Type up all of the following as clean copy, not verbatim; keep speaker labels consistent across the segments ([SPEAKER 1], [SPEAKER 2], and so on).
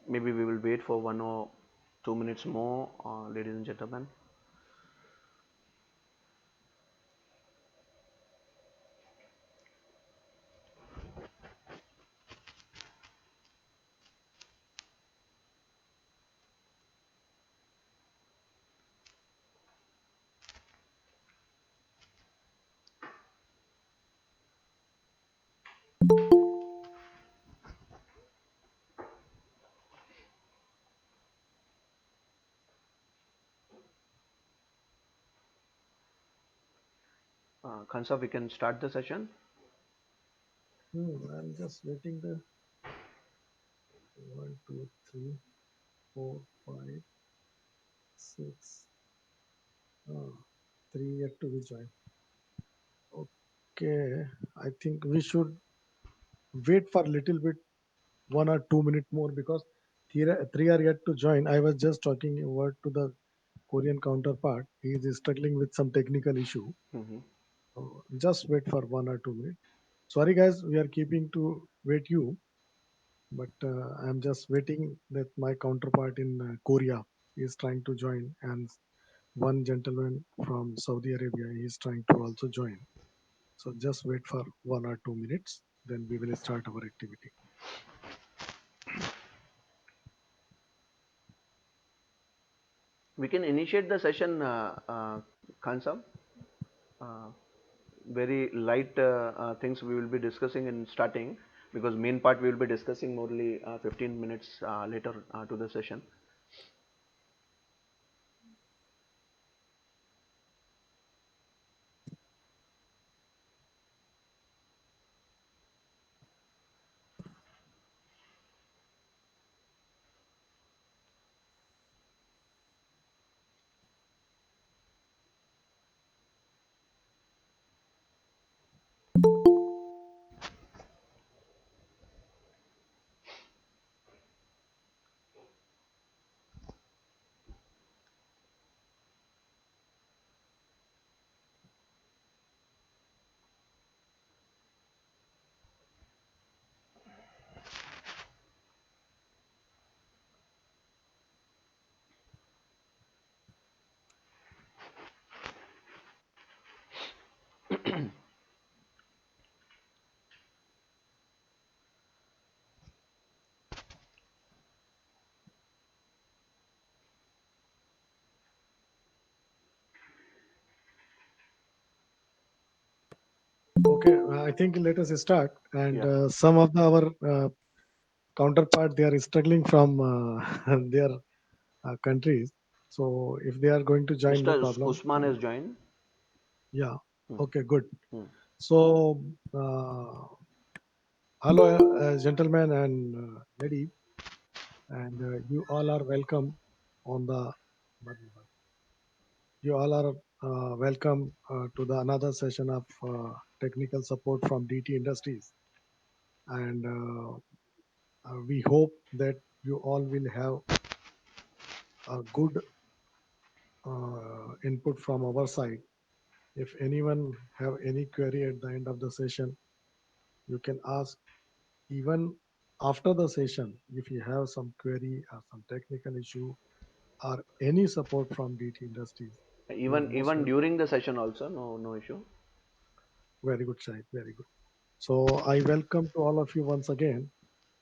[SPEAKER 1] Maybe we will wait for 1 or 2 minutes more, ladies and gentlemen. Khansa, we can start the session.
[SPEAKER 2] I'm just waiting the 1, 2, 3, 4, 5, 6. Oh, three yet to be joined. Okay, I think we should wait for a little bit, 1 or 2 minutes more because three are yet to join. I was just talking a word to the Korean counterpart. He is struggling with some technical issue.
[SPEAKER 1] Hmm.
[SPEAKER 2] Just wait for 1 or 2 minutes. Sorry, guys, we are keeping to wait you, but I'm just waiting that my counterpart in Korea is trying to join, and one gentleman from Saudi Arabia is trying to also join. So just wait for 1 or 2 minutes, then we will start our activity.
[SPEAKER 1] We can initiate the session, Khansa. Uh, very light things we will be discussing in starting, because main part we will be discussing only 15 minutes later to the session.
[SPEAKER 2] Okay, I think let us start. And
[SPEAKER 1] Yeah.
[SPEAKER 2] some of our counterpart, they are struggling from their countries. So if they are going to join, no
[SPEAKER 1] Mr.
[SPEAKER 2] problem.
[SPEAKER 1] Usman has joined.
[SPEAKER 2] Yeah.
[SPEAKER 1] Hmm.
[SPEAKER 2] Okay, good.
[SPEAKER 1] Hmm.
[SPEAKER 2] So hello, gentlemen and lady, and you all are welcome on the. You all are welcome to the another session of technical support from DT Industries, and we hope that you all will have a good input from our side. If anyone have any query at the end of the session, you can ask even after the session. If you have some query or some technical issue or any support from DT Industries, you are most
[SPEAKER 1] Even
[SPEAKER 2] welcome.
[SPEAKER 1] during the session also, no issue.
[SPEAKER 2] Very good, Shahid. Very good. So I welcome to all of you once again.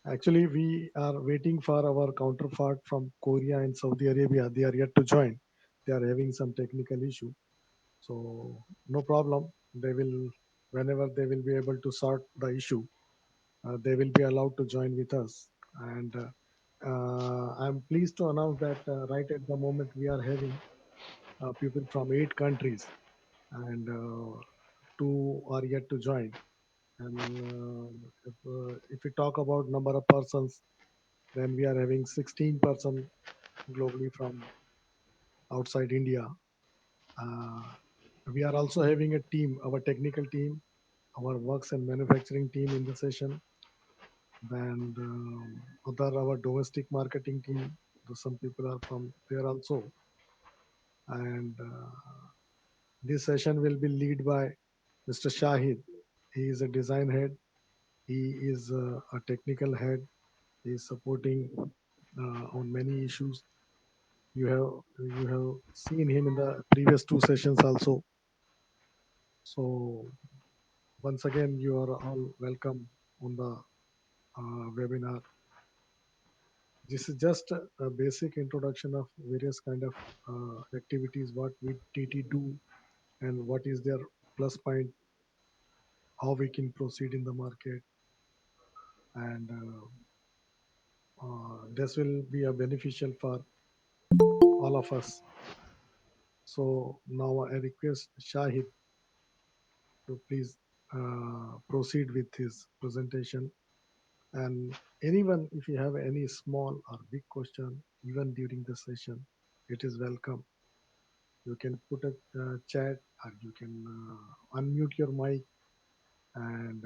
[SPEAKER 2] Actually, we are waiting for our counterpart from Korea and Saudi Arabia. They are yet to join. They are having some technical issue. So no problem. They will, whenever they will be able to sort the issue, they will be allowed to join with us. And I'm pleased to announce that right at the moment we are having people from 8 countries, and two are yet to join. And if we talk about number of persons, then we are having 16% globally from outside India. Uh, we are also having a team, our technical team, our works and manufacturing team in the session, and other our domestic marketing team. Some people are from there also, and this session will be led by Mr. Shahid. He is a design head. He is a technical head. He is supporting. on many issues. You have seen him in the previous two sessions also. So once again, you are all welcome on the webinar. This is just a basic introduction of various kind of activities, what we TT do and what is their plus point, how we can proceed in the market, and this will be a beneficial for all of us. So now I request Shahid to please proceed with his presentation. And anyone, if you have any small or big question, even during the session, it is welcome. You can put a chat, or you can unmute your mic, and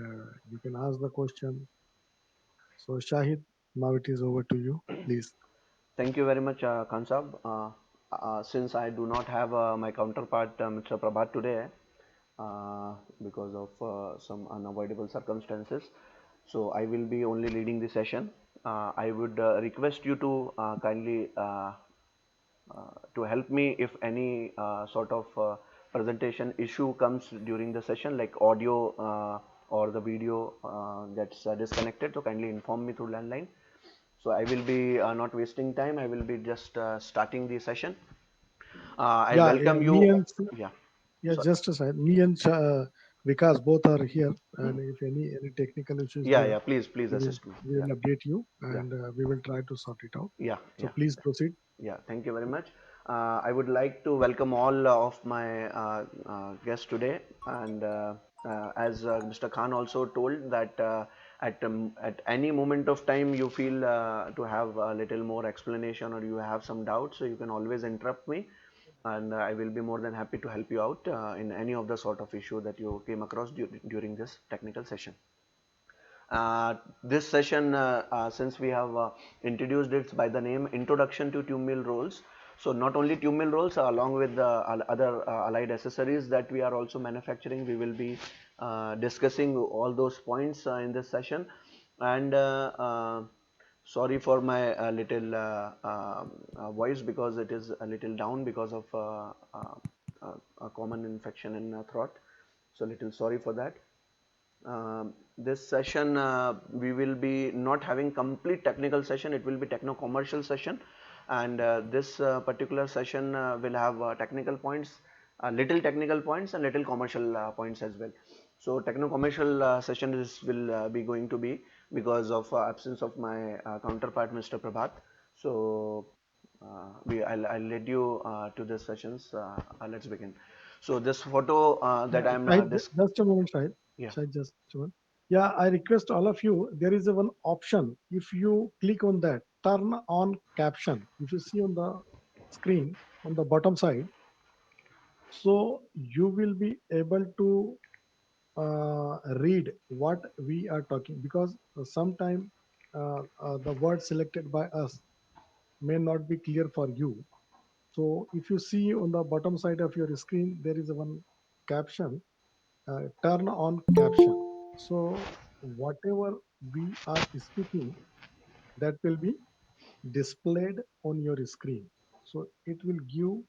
[SPEAKER 2] you can ask the question. So Shahid, now it is over to you, please.
[SPEAKER 1] Thank you very much, Khan Saab. Since I do not have my counterpart, Mr. Prabhat, today, because of some unavoidable circumstances, so I will be only leading the session. I would request you to kindly to help me if any sort of presentation issue comes during the session, like audio or the video gets disconnected. So kindly inform me through landline. So I will be not wasting time. I will be just starting the session. I
[SPEAKER 2] Yeah,
[SPEAKER 1] welcome you.
[SPEAKER 2] me and
[SPEAKER 1] Yeah.
[SPEAKER 2] yeah,
[SPEAKER 1] So
[SPEAKER 2] just a second. Me and Vikas both are here, and if any technical issue is
[SPEAKER 1] yeah,
[SPEAKER 2] there,
[SPEAKER 1] yeah. Please
[SPEAKER 2] we will
[SPEAKER 1] assist me.
[SPEAKER 2] we
[SPEAKER 1] Yeah,
[SPEAKER 2] will update you,
[SPEAKER 1] yeah,
[SPEAKER 2] and we will try to sort it out.
[SPEAKER 1] yeah,
[SPEAKER 2] So
[SPEAKER 1] yeah.
[SPEAKER 2] please proceed.
[SPEAKER 1] Yeah, thank you very much. I would like to welcome all of my guests today. And as Mr. Khan also told that at any moment of time you feel to have a little more explanation or you have some doubts, so you can always interrupt me, and I will be more than happy to help you out in any of the sort of issue that you came across during this technical session. This session, since we have introduced it by the name Introduction to Tube Mill Rolls. So not only tube mill rolls, along with the other allied accessories that we are also manufacturing, we will be discussing all those points in this session. And sorry for my little voice, because it is a little down because of a common infection in throat. So little sorry for that. This session we will be not having complete technical session, it will be techno commercial session. And this particular session will have technical points, little technical points and little commercial points as well. So techno commercial session is will be going to be because of absence of my counterpart Mr. Prabhat. So I'll lead you to the sessions. Let's begin. So this photo that
[SPEAKER 2] Yeah,
[SPEAKER 1] I'm
[SPEAKER 2] Shahid, just a moment, Shahid.
[SPEAKER 1] yeah.
[SPEAKER 2] Shahid, just a moment. Yeah, I request all of you. There is a one option. If you click on that, turn on caption. If you see on the screen on the bottom side, so you will be able to read what we are talking, because sometime the word selected by us may not be clear for you. So if you see on the bottom side of your screen, there is a one caption, turn on caption. So whatever we are speaking, that will be displayed on your screen. So it will give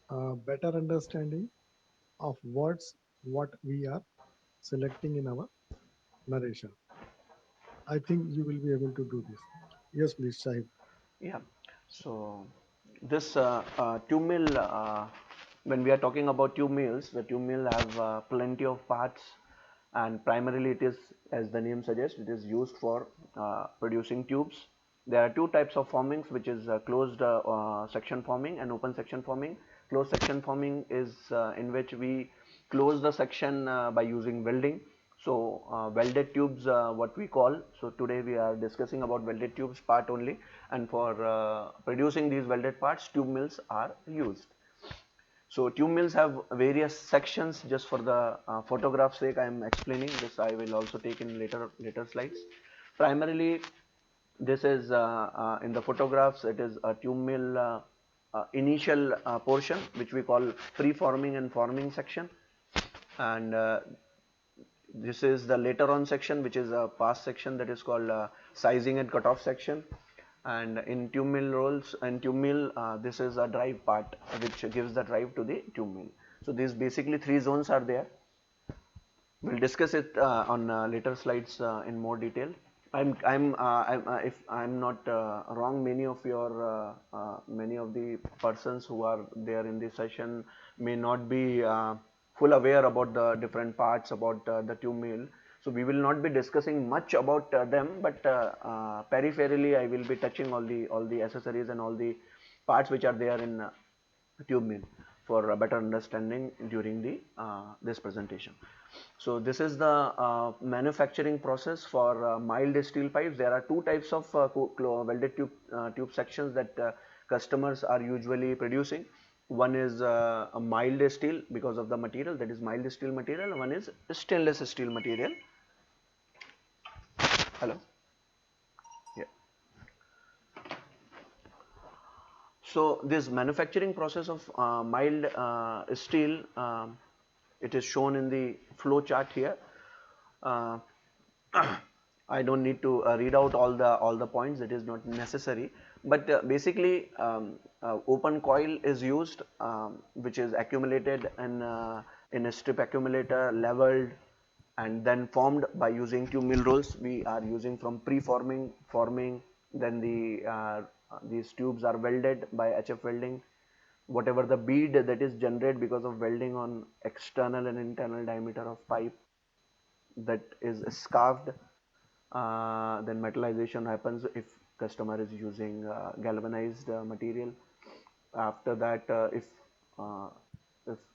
[SPEAKER 2] a better understanding of words what we are selecting in our narration. I think you will be able to do this. Yes, please, Shahid.
[SPEAKER 1] Yeah. So this tube mill, when we are talking about tube mills, the tube mill have plenty of parts, and primarily it is, as the name suggests, it is used for producing tubes. There are two types of formings, which is closed section forming and open section forming. Closed section forming is in which we close the section by using welding. So welded tubes, what we call. So today we are discussing about welded tubes part only, and for producing these welded parts, tube mills are used. So tube mills have various sections. Just for the photograph sake, I am explaining this. I will also take in later slides. Primarily, this is in the photographs. It is a tube mill initial portion, which we call pre-forming and forming section, and this is the later on section, which is a past section, that is called sizing and cutoff section. And in tube mill rolls and tube mill, this is a drive part which gives the drive to the tube mill. So these basically three zones are there. We'll discuss it on later slides in more detail. If I'm not wrong, many of the persons who are there in this session may not be full aware about the different parts about the tube mill. So we will not be discussing much about them, but peripherally I will be touching all the accessories and all the parts which are there in tube mill for a better understanding during the this presentation. So this is the manufacturing process for mild steel pipes. There are two types of welded tube sections that customers are usually producing. One is a mild steel because of the material, that is mild steel material. One is stainless steel material. Hello. Yeah. So this manufacturing process of mild steel, it is shown in the flow chart here. Uh, I don't need to read out all the points. It is not necessary. But basically, open coil is used, which is accumulated in a strip accumulator, leveled, and then formed by using tube mill rolls. We are using from pre-forming, forming. Then these tubes are welded by HF welding. Whatever the bead that is generated because of welding on external and internal diameter of pipe, that is scarfed. Then metallization happens if customer is using galvanized material. After that, if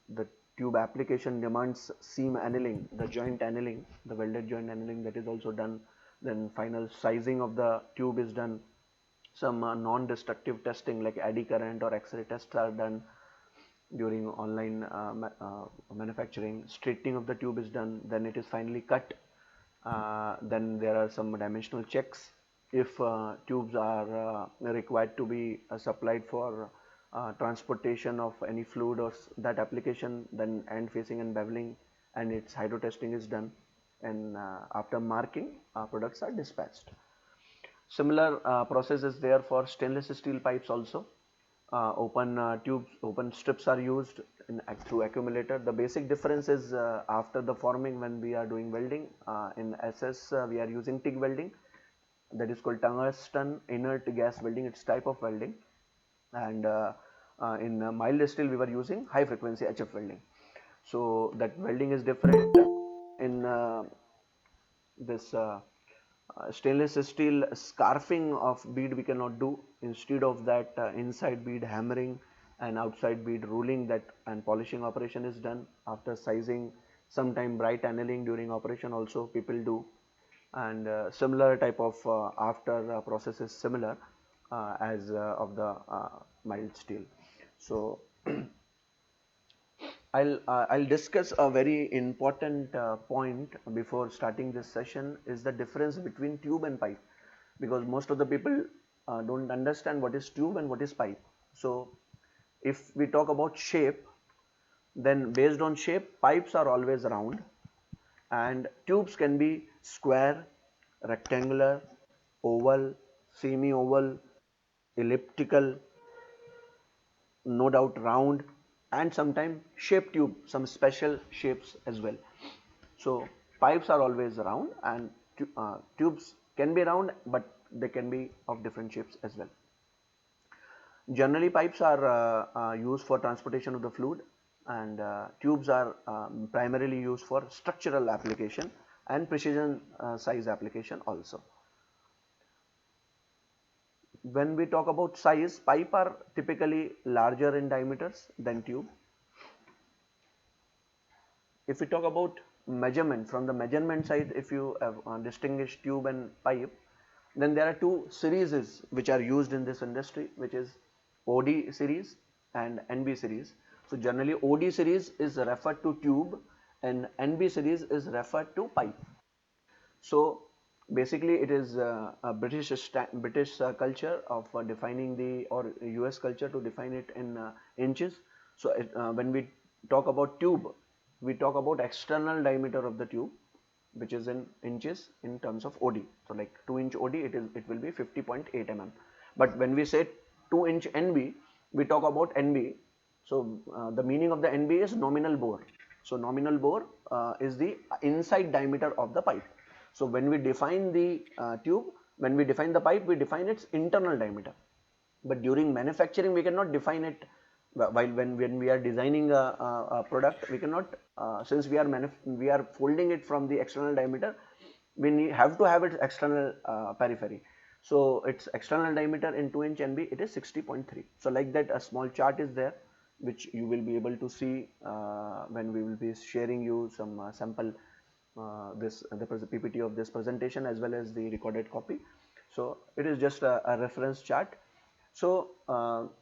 [SPEAKER 1] the tube application demands seam annealing, the joint annealing, the welded joint annealing, that is also done. Then final sizing of the tube is done. Some non-destructive testing like eddy current or X-ray tests are done during online manufacturing. Straightening of the tube is done, then it is finally cut. Then there are some dimensional checks. If tubes are required to be supplied for transportation of any fluid or that application, then end facing and beveling and its hydro testing is done, and after marking, products are dispatched. Similar process is there for stainless steel pipes also. Open tubes, open strips are used through accumulator. The basic difference is after the forming, when we are doing welding, in SS we are using TIG welding, that is called tungsten inert gas welding. It's type of welding. And in mild steel we were using high frequency HF welding. So that welding is different. In this stainless steel, scarfing of bead we cannot do. Instead of that, inside bead hammering and outside bead ruling that and polishing operation is done. After sizing, sometime bright annealing during operation also people do, and similar type of after process is similar as of the mild steel. So I'll discuss a very important point before starting this session, is the difference between tube and pipe, because most of the people don't understand what is tube and what is pipe. So if we talk about shape, then based on shape, pipes are always round and tubes can be square, rectangular, oval, semi-oval, elliptical, no doubt round, and sometimes shape tube, some special shapes as well. So pipes are always round and tubes can be round, but they can be of different shapes as well. Generally pipes are used for transportation of the fluid, and tubes are primarily used for structural application and precision size application also. When we talk about size, pipe are typically larger in diameters than tube. If we talk about measurement, from the measurement side, if you distinguish tube and pipe, then there are two series which are used in this industry, which is OD series and NB series. So generally OD series is referred to tube and NB series is referred to pipe. So basically it is a British culture of defining the, or US culture to define it in inches. So when we talk about tube, we talk about external diameter of the tube, which is in inches in terms of OD. So like 2-inch OD, it will be 50.8 mm. But when we say 2-inch NB, we talk about NB. So the meaning of the NB is nominal bore. So nominal bore is the inside diameter of the pipe. So when we define the tube, when we define the pipe, we define its internal diameter. But during manufacturing, we cannot define it. While when we are designing a product, we cannot, since we are folding it from the external diameter, have to have its external periphery. So its external diameter in 2-inch NB, it is 60.3. So like that, a small chart is there, which you will be able to see when we will be sharing you some sample the PPT of this presentation, as well as the recorded copy. So it is just a reference chart. So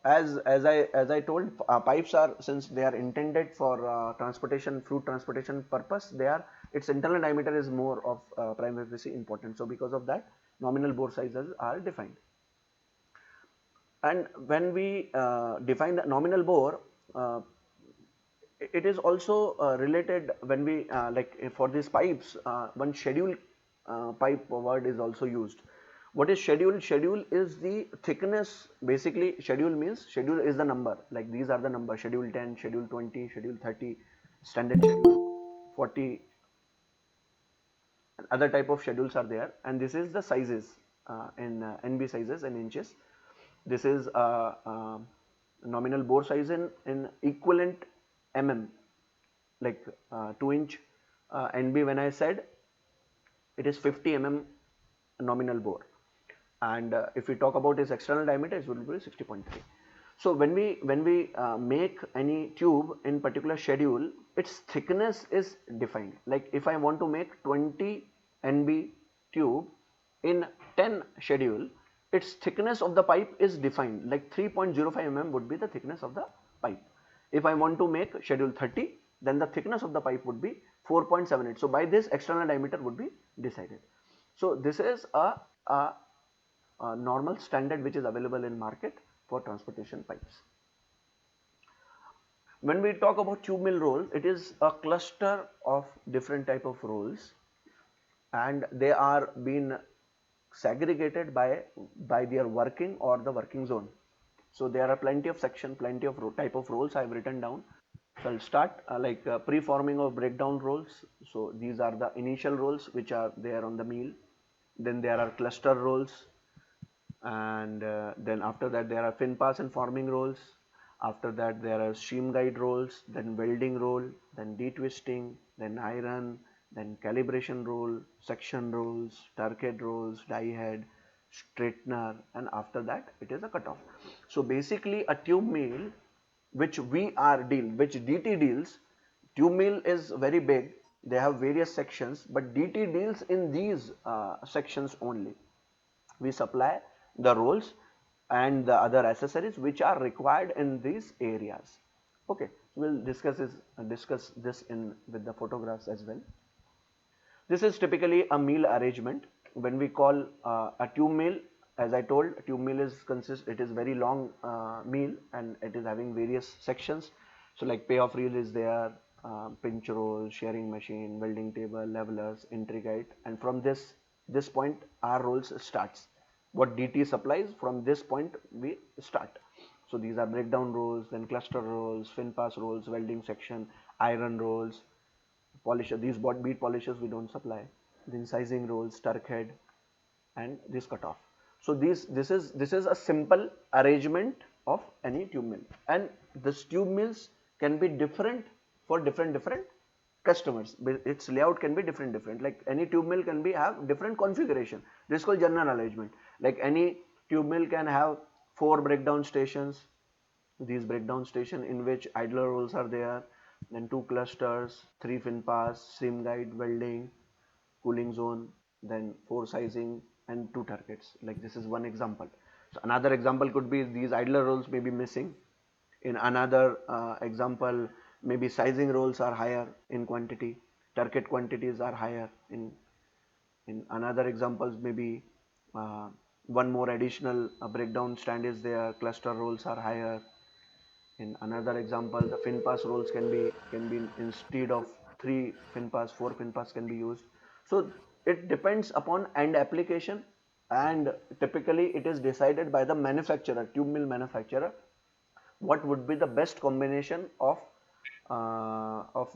[SPEAKER 1] as I told, pipes are, since they are intended for transportation, fruit transportation purpose, they are, its internal diameter is more of prime FVC important. So because of that, nominal bore sizes are defined. And when we define the nominal bore, it is also related when we like for these pipes, one schedule pipe word is also used. What is schedule? Schedule is the thickness. Basically, schedule means, schedule is the number, like these are the numbers: schedule 10, schedule 20, schedule 30, standard schedule 40, and other type of schedules are there. And this is the sizes in NB sizes in inches. This is nominal bore size in equivalent mm, like 2-inch NB. When I said, it is 50 mm nominal bore, and if we talk about its external diameter, it will be 60.3. So when we make any tube in particular schedule, its thickness is defined. Like if I want to make 20 NB tube in 10 schedule, its thickness of the pipe is defined, like 3.05 mm would be the thickness of the pipe. If I want to make schedule 30, then the thickness of the pipe would be 4.78. So by this, external diameter would be decided. So this is a normal standard which is available in market for transportation pipes. When we talk about tube mill rolls, it is a cluster of different type of rolls, and they are being segregated by their working or the working zone. So there are plenty of section, plenty of type of rolls I have written down. So I'll start like pre-forming or breakdown rolls. So these are the initial rolls which are there on the mill. Then there are cluster rolls, and then after that there are fin pass and forming rolls. After that there are seam guide rolls, then welding roll, then detwisting, then iron, then calibration roll, section rolls, turk head rolls, die head, straightener, and after that it is a cutoff. So basically a tube mill which which DT deals, tube mill is very big, they have various sections, but DT deals in these sections only. We supply the rolls and the other accessories which are required in these areas. Okay, we'll discuss this in with the photographs as well. This is typically a meal arrangement. When we call a tube meal, as I told, tube meal it is very long meal, and it is having various sections. So like payoff reel is there, pinch roll, shearing machine, welding table, levelers, entry guide, and from this point our rolls starts. What DT supplies, from this point we start. So these are breakdown rolls, then cluster rolls, fin pass rolls, welding section, iron rolls, polisher. These bead polishers we don't supply. Then sizing rolls, turk head, and this cutoff. So this is a simple arrangement of any tube mill, and this tube mills can be different for different customers. Its layout can be different. Like any tube mill can have different configuration. This is called general arrangement. Like any tube mill can have 4 breakdown stations. These breakdown station in which idler rolls are there, then 2 clusters, 3 fin pass, seam guide, welding, cooling zone, then 4 sizing, and 2 targets. Like this is one example. So another example could be these idler rolls may be missing. In another example, maybe sizing rolls are higher in quantity, target quantities are higher. In another examples, maybe one more additional breakdown stand is there, cluster rolls are higher. In another example, the fin pass rolls can be instead of 3 fin pass, 4 fin pass can be used. So it depends upon end application, and typically it is decided by the manufacturer, tube mill manufacturer, what would be the best combination of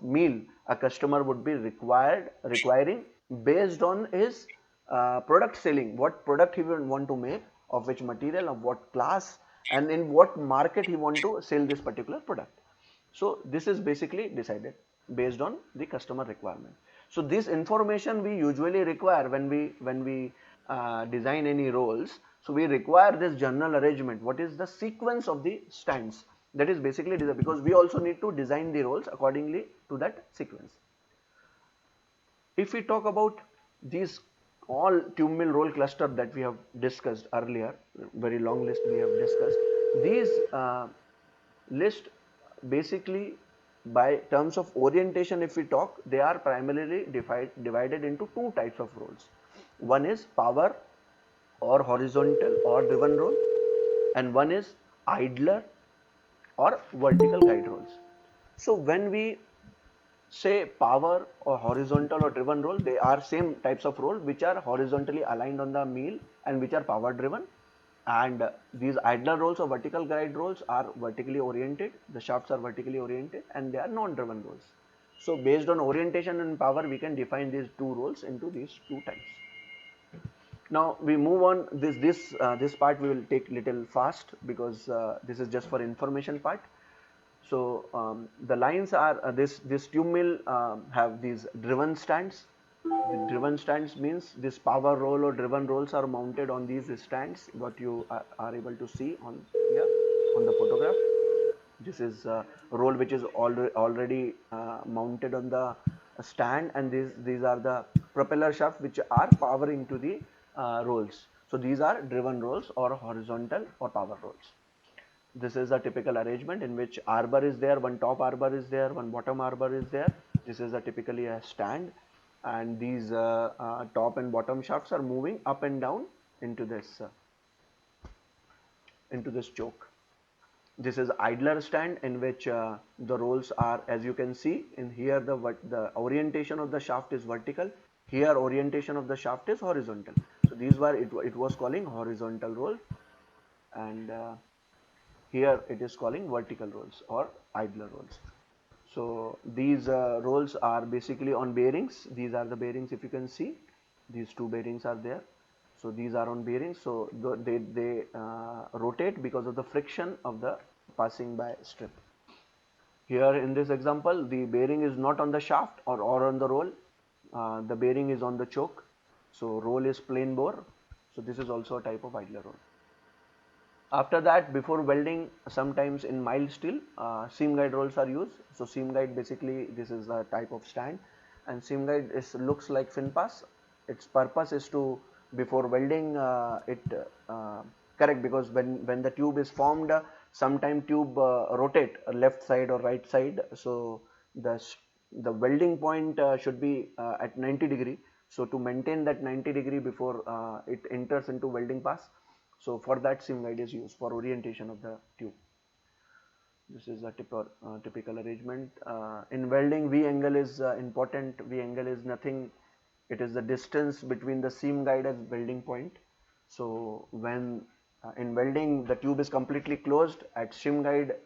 [SPEAKER 1] meal a customer would be requiring based on his product selling, what product he will want to make, of which material, of what class, and in what market he want to sell this particular product. So this is basically decided based on the customer requirement. So this information we usually require when we design any rolls. So we require this general arrangement. What is the sequence of the stands? That is basically because we also need to design the rolls accordingly to that sequence. If we talk about these all tube mill roll cluster that we have discussed earlier, very long list we have discussed, these list basically by terms of orientation, if we talk, they are primarily divided into two types of rolls. One is power or horizontal or driven roll, and one is idler or vertical guide rolls. So when we say power or horizontal or driven roll, they are same types of roll which are horizontally aligned on the mill and which are power driven. And these idler rolls or vertical guide rolls are vertically oriented, the shafts are vertically oriented, and they are non-driven rolls. So based on orientation and power, we can define these two rolls into these two types. Now we move on. This part we will take little fast because this is just for information part. So the lines are this tube mill have these driven stands. The driven stands means this power roll or driven rolls are mounted on these stands. What you are able to see on here on the photograph. This is a roll which is already mounted on the stand, and these are the propeller shafts which are powering to the rolls. So these are driven rolls or horizontal or power rolls. This is a typical arrangement in which arbor is there, one top arbor is there, one bottom arbor is there. This is typically a stand, and these top and bottom shafts are moving up and down into this choke. This is idler stand in which the rolls are, as you can see in here, the orientation of the shaft is vertical. Here orientation of the shaft is horizontal. So these were it was calling horizontal roll, and here it is calling vertical rolls or idler rolls. So these rolls are basically on bearings. These are the bearings, if you can see. These two bearings are there. So these are on bearings. So they rotate because of the friction of the passing by strip. Here in this example, the bearing is not on the shaft or on the roll. The bearing is on the choke. So roll is plain bore. So this is also a type of idler roll. After that, before welding, sometimes in mild steel, seam guide rolls are used. So seam guide, basically this is a type of stand, and seam guide looks like fin pass. Its purpose is to, before welding correct, because when the tube is formed, sometime tube rotate left side or right side. So the welding point should be at 90 degree. So to maintain that 90 degree before it enters into welding pass, so for that seam guide is used for orientation of the tube. This is a typical arrangement. In welding, V angle is important. V angle is nothing. It is the distance between the seam guide and welding point. So when in welding the tube is completely closed, at seam guide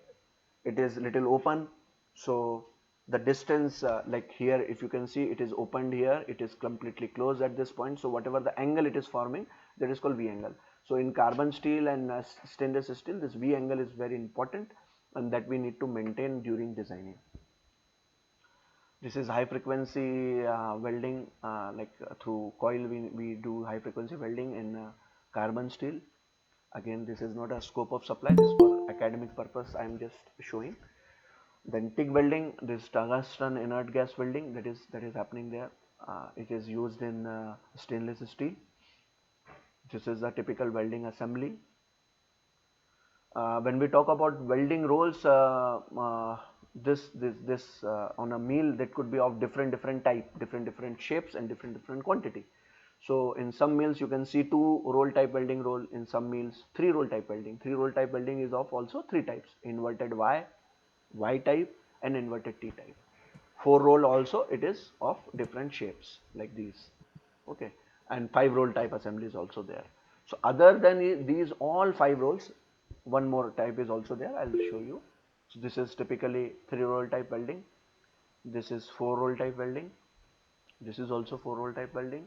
[SPEAKER 1] it is little open. So the distance like here, if you can see, it is opened here, it is completely closed at this point. So whatever the angle it is forming, that is called V angle. So in carbon steel and stainless steel, this V angle is very important, and that we need to maintain during designing. This is high frequency welding, through coil we do high frequency welding in carbon steel. Again, this is not a scope of supply, this is for academic purpose I am just showing. Then TIG welding, this tungsten inert gas welding, that is happening there. It is used in stainless steel. This is a typical welding assembly. When we talk about welding rolls, this on a mill, that could be of different type, different shapes and different quantity. So in some mills you can see 2 roll type welding roll, in some mills 3 roll type welding. 3 roll type welding is of also 3 types: inverted Y type and inverted T type. 4 roll also, it is of different shapes like these. Okay, and 5 roll type assembly is also there. So other than these all 5 roles, one more type is also there. I'll show you. So this is typically 3-role type welding. This is 4-role type welding. This is also 4-role type welding.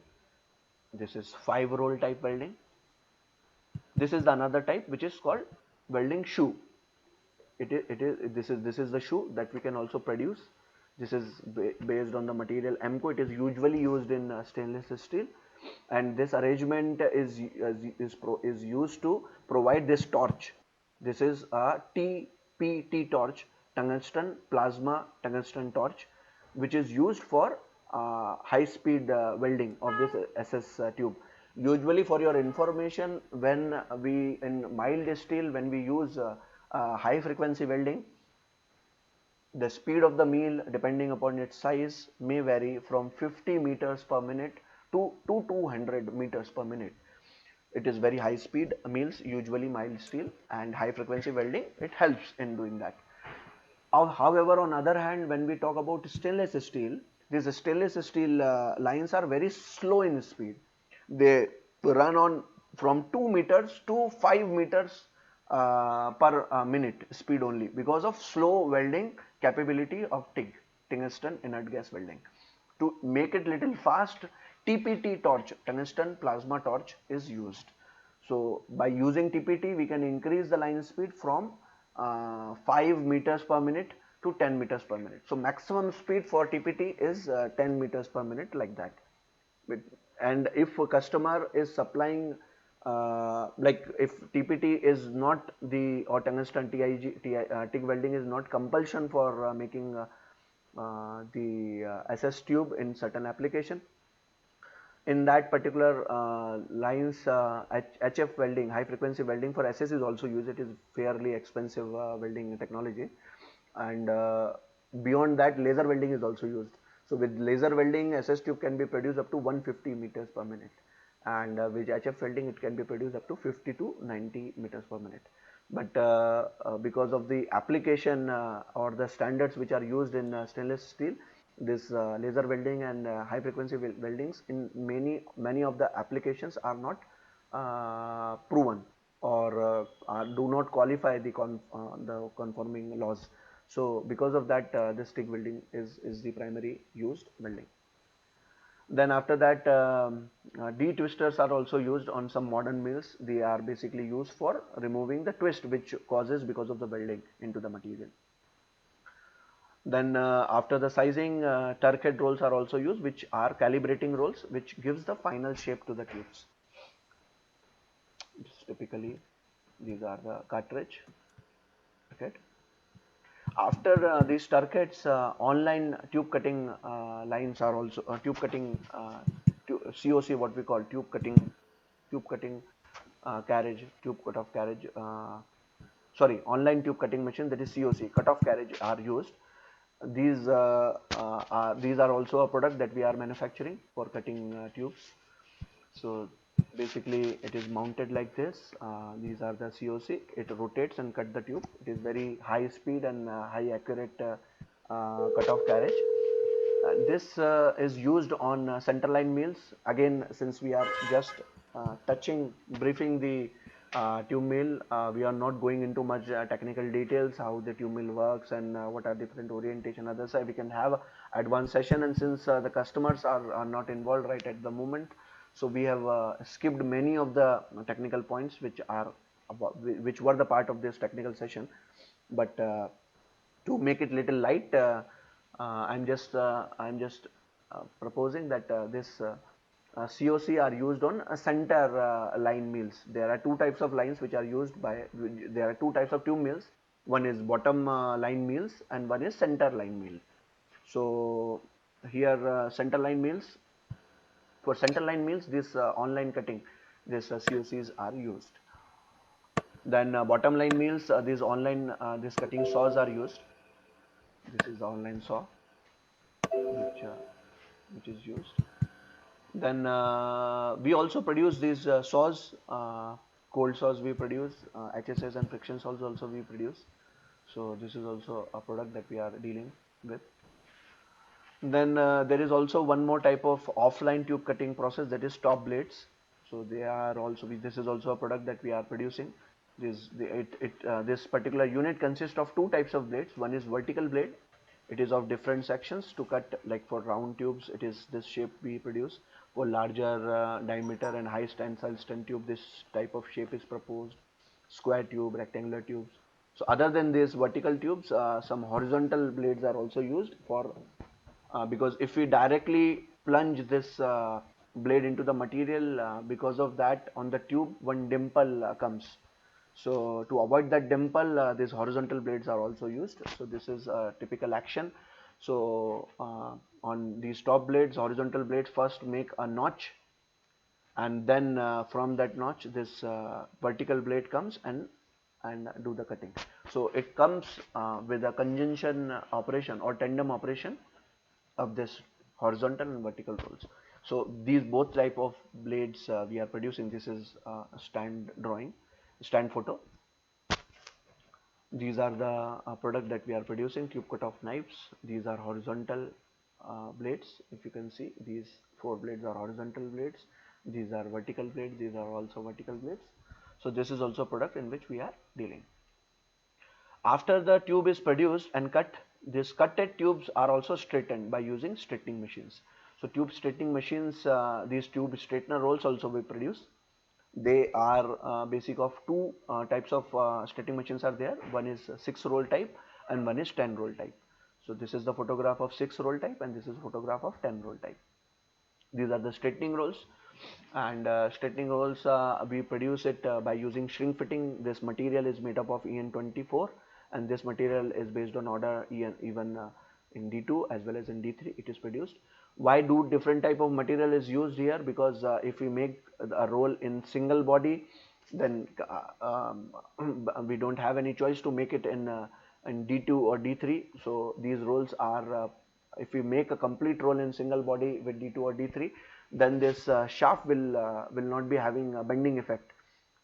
[SPEAKER 1] This is 5-role type welding. This is the another type which is called welding shoe. This is the shoe that we can also produce. This is based on the material EMCO. It is usually used in stainless steel, and this arrangement is used to provide this torch. This is a TPT torch, tungsten plasma tungsten torch, which is used for high speed welding of this SS tube. Usually, for your information, when we in mild steel, when we use high frequency welding, the speed of the meal, depending upon its size, may vary from 50 meters per minute to 200 meters per minute. It is very high speed meals, usually mild steel, and high frequency welding, it helps in doing that. However, on other hand, when we talk about stainless steel, these stainless steel lines are very slow in speed. They run on from 2 meters to 5 meters per minute speed only, because of slow welding capability of TIG, tungsten inert gas welding. To make it little fast, TPT torch, tungsten plasma torch, is used. So by using TPT, we can increase the line speed from 5 meters per minute to 10 meters per minute. So maximum speed for TPT is 10 meters per minute, like that. And if a customer is supplying, like if TPT is not the, or tungsten TIG welding is not compulsion for making the SS tube in certain application, in that particular lines, HF welding, high frequency welding for SS is also used. It is fairly expensive welding technology, and beyond that, laser welding is also used. So with laser welding, SS tube can be produced up to 150 meters per minute, and with HF welding, it can be produced up to 50 to 90 meters per minute. But because of the application or the standards which are used in stainless steel, this laser welding and high frequency weldings in many of the applications are not proven, or do not qualify the conforming laws. So because of that, this TIG welding is the primary used welding. Then after that, D-twisters are also used on some modern mills. They are basically used for removing the twist which causes because of the welding into the material. Then after the sizing, Turk head rolls are also used, which are calibrating rolls, which gives the final shape to the tubes. Typically, these are the cartridge. Okay. After these turkets, online tube cutting lines are also COC, what we call tube cutting carriage, tube cut off carriage. Sorry, online tube cutting machine, that is COC, cut off carriage, are used. These are also a product that we are manufacturing for cutting tubes. So basically, it is mounted like this. These are the COC. It rotates and cut the tube. It is very high speed and high accurate cut-off carriage. This is used on centerline mills. Again, since we are just briefing the tube mill, we are not going into much technical details, how the tube mill works and what are different orientation. Other side, we can have advanced session, and since the customers are not involved right at the moment, so we have skipped many of the technical points which were the part of this technical session. But to make it little light, I'm just proposing that this COC are used on center line mills. There are two types of lines which are used by. There are two types of tube mills. One is bottom line mills and one is center line mill. So here center line mills. For center line mills, this online cutting, this COCs are used. Then bottom line mills, these cutting saws are used. This is the online saw which is used. Then we also produce these saws, cold saws we produce, HSS and friction saws also we produce. So this is also a product that we are dealing with. Then there is also one more type of offline tube cutting process, that is top blades. So they are also, this is also a product that we are producing. This particular unit consists of two types of blades. One is vertical blade. It is of different sections to cut, like for round tubes it is this shape we produce. For larger diameter and high tensile strength tube, this type of shape is proposed. Square tube, rectangular tubes. So other than these vertical tubes, some horizontal blades are also used for, because if we directly plunge this blade into the material, because of that on the tube one dimple comes. So to avoid that dimple, these horizontal blades are also used. So this is a typical action. So on these top blades, horizontal blades first make a notch, and then from that notch this vertical blade comes and do the cutting. So it comes with a conjunction operation or tandem operation of this horizontal and vertical rolls. So these both type of blades we are producing. This is a stand photo. These are the product that we are producing, tube cut off knives. These are horizontal blades. If you can see, these four blades are horizontal blades. These are vertical blades. These are also vertical blades. So this is also a product in which we are dealing. After the tube is produced and cut, these cutted tubes are also straightened by using straightening machines. So tube straightening machines, these tube straightener rolls also we produce. They are basic of two types of straightening machines are there. One is 6 roll type and one is 10 roll type. So this is the photograph of 6 roll type and this is photograph of 10 roll type. These are the straightening rolls, and straightening rolls we produce it by using shrink fitting. This material is made up of EN24 and this material is based on order even in D2 as well as in D3 it is produced. Why do different type of material is used here? Because if we make a roll in single body, then we don't have any choice to make it in D2 or D3. So these rolls are, if we make a complete roll in single body with D2 or D3, then this shaft will not be having a bending effect,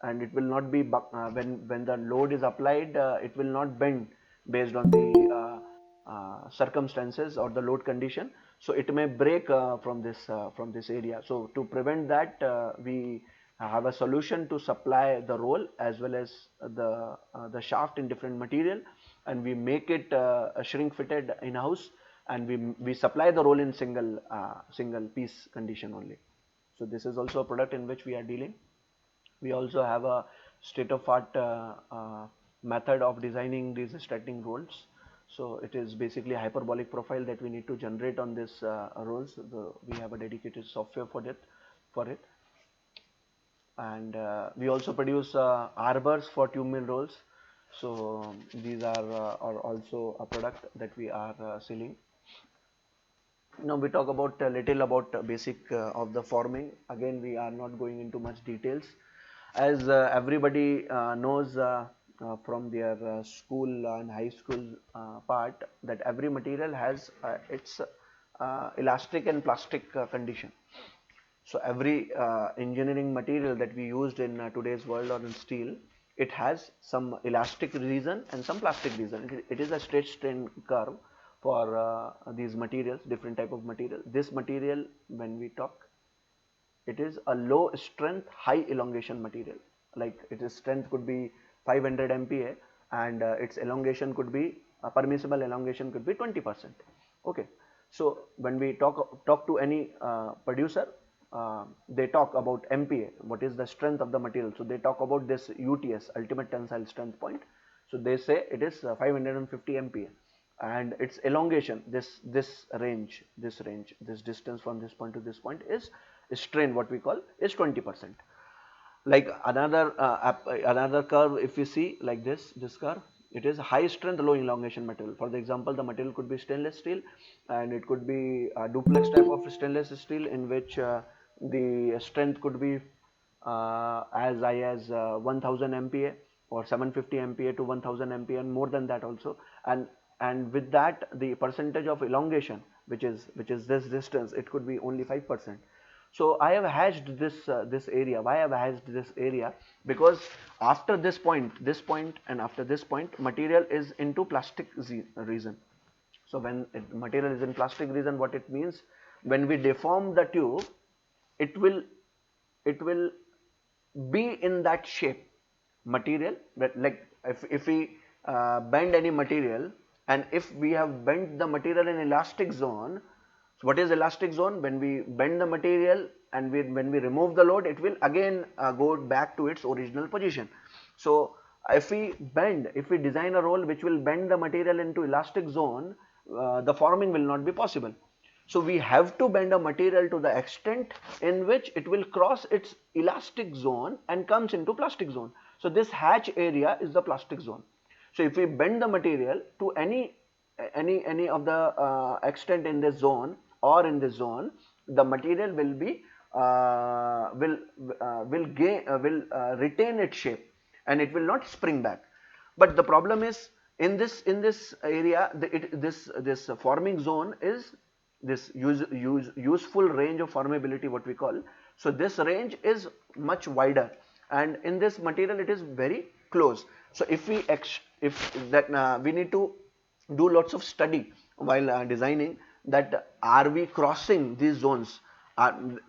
[SPEAKER 1] and it will not be when the load is applied, it will not bend based on the circumstances or the load condition. So it may break from this area. So to prevent that, we have a solution to supply the roll as well as the shaft in different material, and we make it shrink fitted in house, and we supply the roll in single piece condition only. So this is also a product in which we are dealing. We also have a state of art method of designing these straightening rolls. So it is basically a hyperbolic profile that we need to generate on this rolls. We have a dedicated software for it. And we also produce arbors for tube mill rolls. So these are also a product that we are selling. Now we talk about a little about basic of the forming. Again, we are not going into much details, as everybody knows from their school and high school part, that every material has its elastic and plastic condition. So every engineering material that we used in today's world or in steel, it has some elastic region and some plastic region. It is a straight strain curve for these materials, different type of material. This material, when we talk, it is a low strength, high elongation material. Like its strength could be 500 MPa and its elongation could be, permissible elongation could be 20%. Okay. So when we talk to any producer, they talk about MPa, what is the strength of the material. So they talk about this UTS, ultimate tensile strength point. So they say it is 550 MPa, and its elongation, this distance from this point to this point is strain, what we call is 20%. Like another curve, if we see like this curve, it is high strength low elongation material. For the example, the material could be stainless steel, and it could be a duplex type of stainless steel in which the strength could be as high as 1000 MPa or 750 MPa to 1000 MPa and more than that also. And with that, the percentage of elongation, which is this distance, it could be only 5%. So I have hashed this area. Why I have hashed this area? Because after this point and after this point, material is into plastic region. So when material is in plastic region, what it means, when we deform the tube, it will it will be in that shape material. But like if we bend any material, and if we have bent the material in elastic zone, so what is elastic zone? When we bend the material and when we remove the load, it will again go back to its original position. So if we design a roll which will bend the material into elastic zone, the forming will not be possible. So we have to bend a material to the extent in which it will cross its elastic zone and comes into plastic zone. So this hatch area is the plastic zone. So if we bend the material to any of the extent in this zone or in this zone, the material will be will retain its shape and it will not spring back. But the problem is in this area, this forming zone is this useful range of formability, what we call. So this range is much wider, and in this material it is very close. So if that we need to do lots of study while designing, that are we crossing these zones.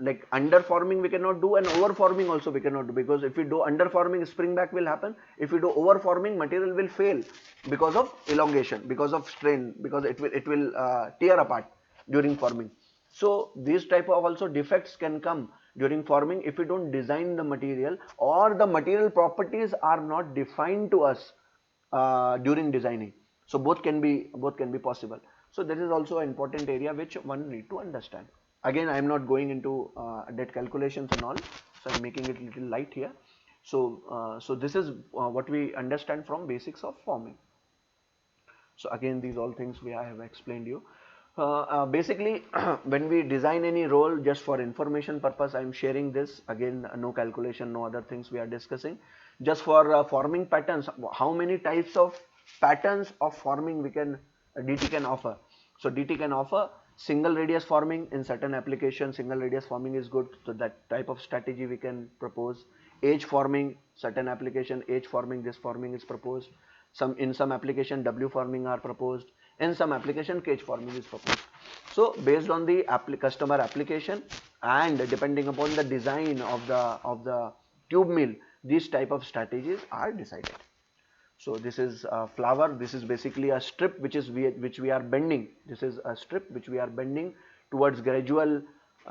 [SPEAKER 1] Like underforming we cannot do, and overforming also we cannot do, because if we do underforming, spring back will happen. If we do overforming, material will fail because of elongation, because of strain, because it will tear apart during forming. So these type of also defects can come during forming if we don't design the material, or the material properties are not defined to us during designing. So both can be possible. So this is also an important area which one need to understand. Again, I am not going into that calculations and all, so I am making it little light here. So this is what we understand from basics of forming. So again, these all things I have explained you. Basically, when we design any role, just for information purpose, I am sharing this. Again, no calculation, no other things we are discussing. Just for forming patterns, how many types of patterns of forming DT can offer. So DT can offer single radius forming in certain applications. Single radius forming is good, so that type of strategy we can propose. Edge forming, certain application, edge forming, this forming is proposed. In some application W forming are proposed, in some application cage forming is proposed. So based on the customer application and depending upon the design of the tube mill, these type of strategies are decided. So this is a flower. This is basically a strip which we are bending. This is a strip which we are bending towards gradual,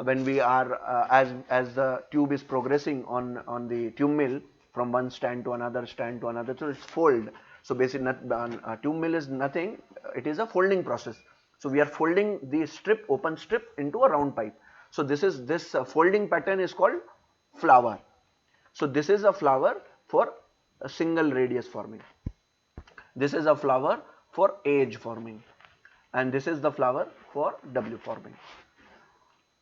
[SPEAKER 1] when we are as the tube is progressing on the tube mill from one stand to another stand to another. So it's fold. So basically, a tube mill is nothing. It is a folding process. So we are folding the open strip into a round pipe. So this folding pattern is called flower. So this is a flower for a single radius forming. This is a flower for edge forming, and this is the flower for W forming.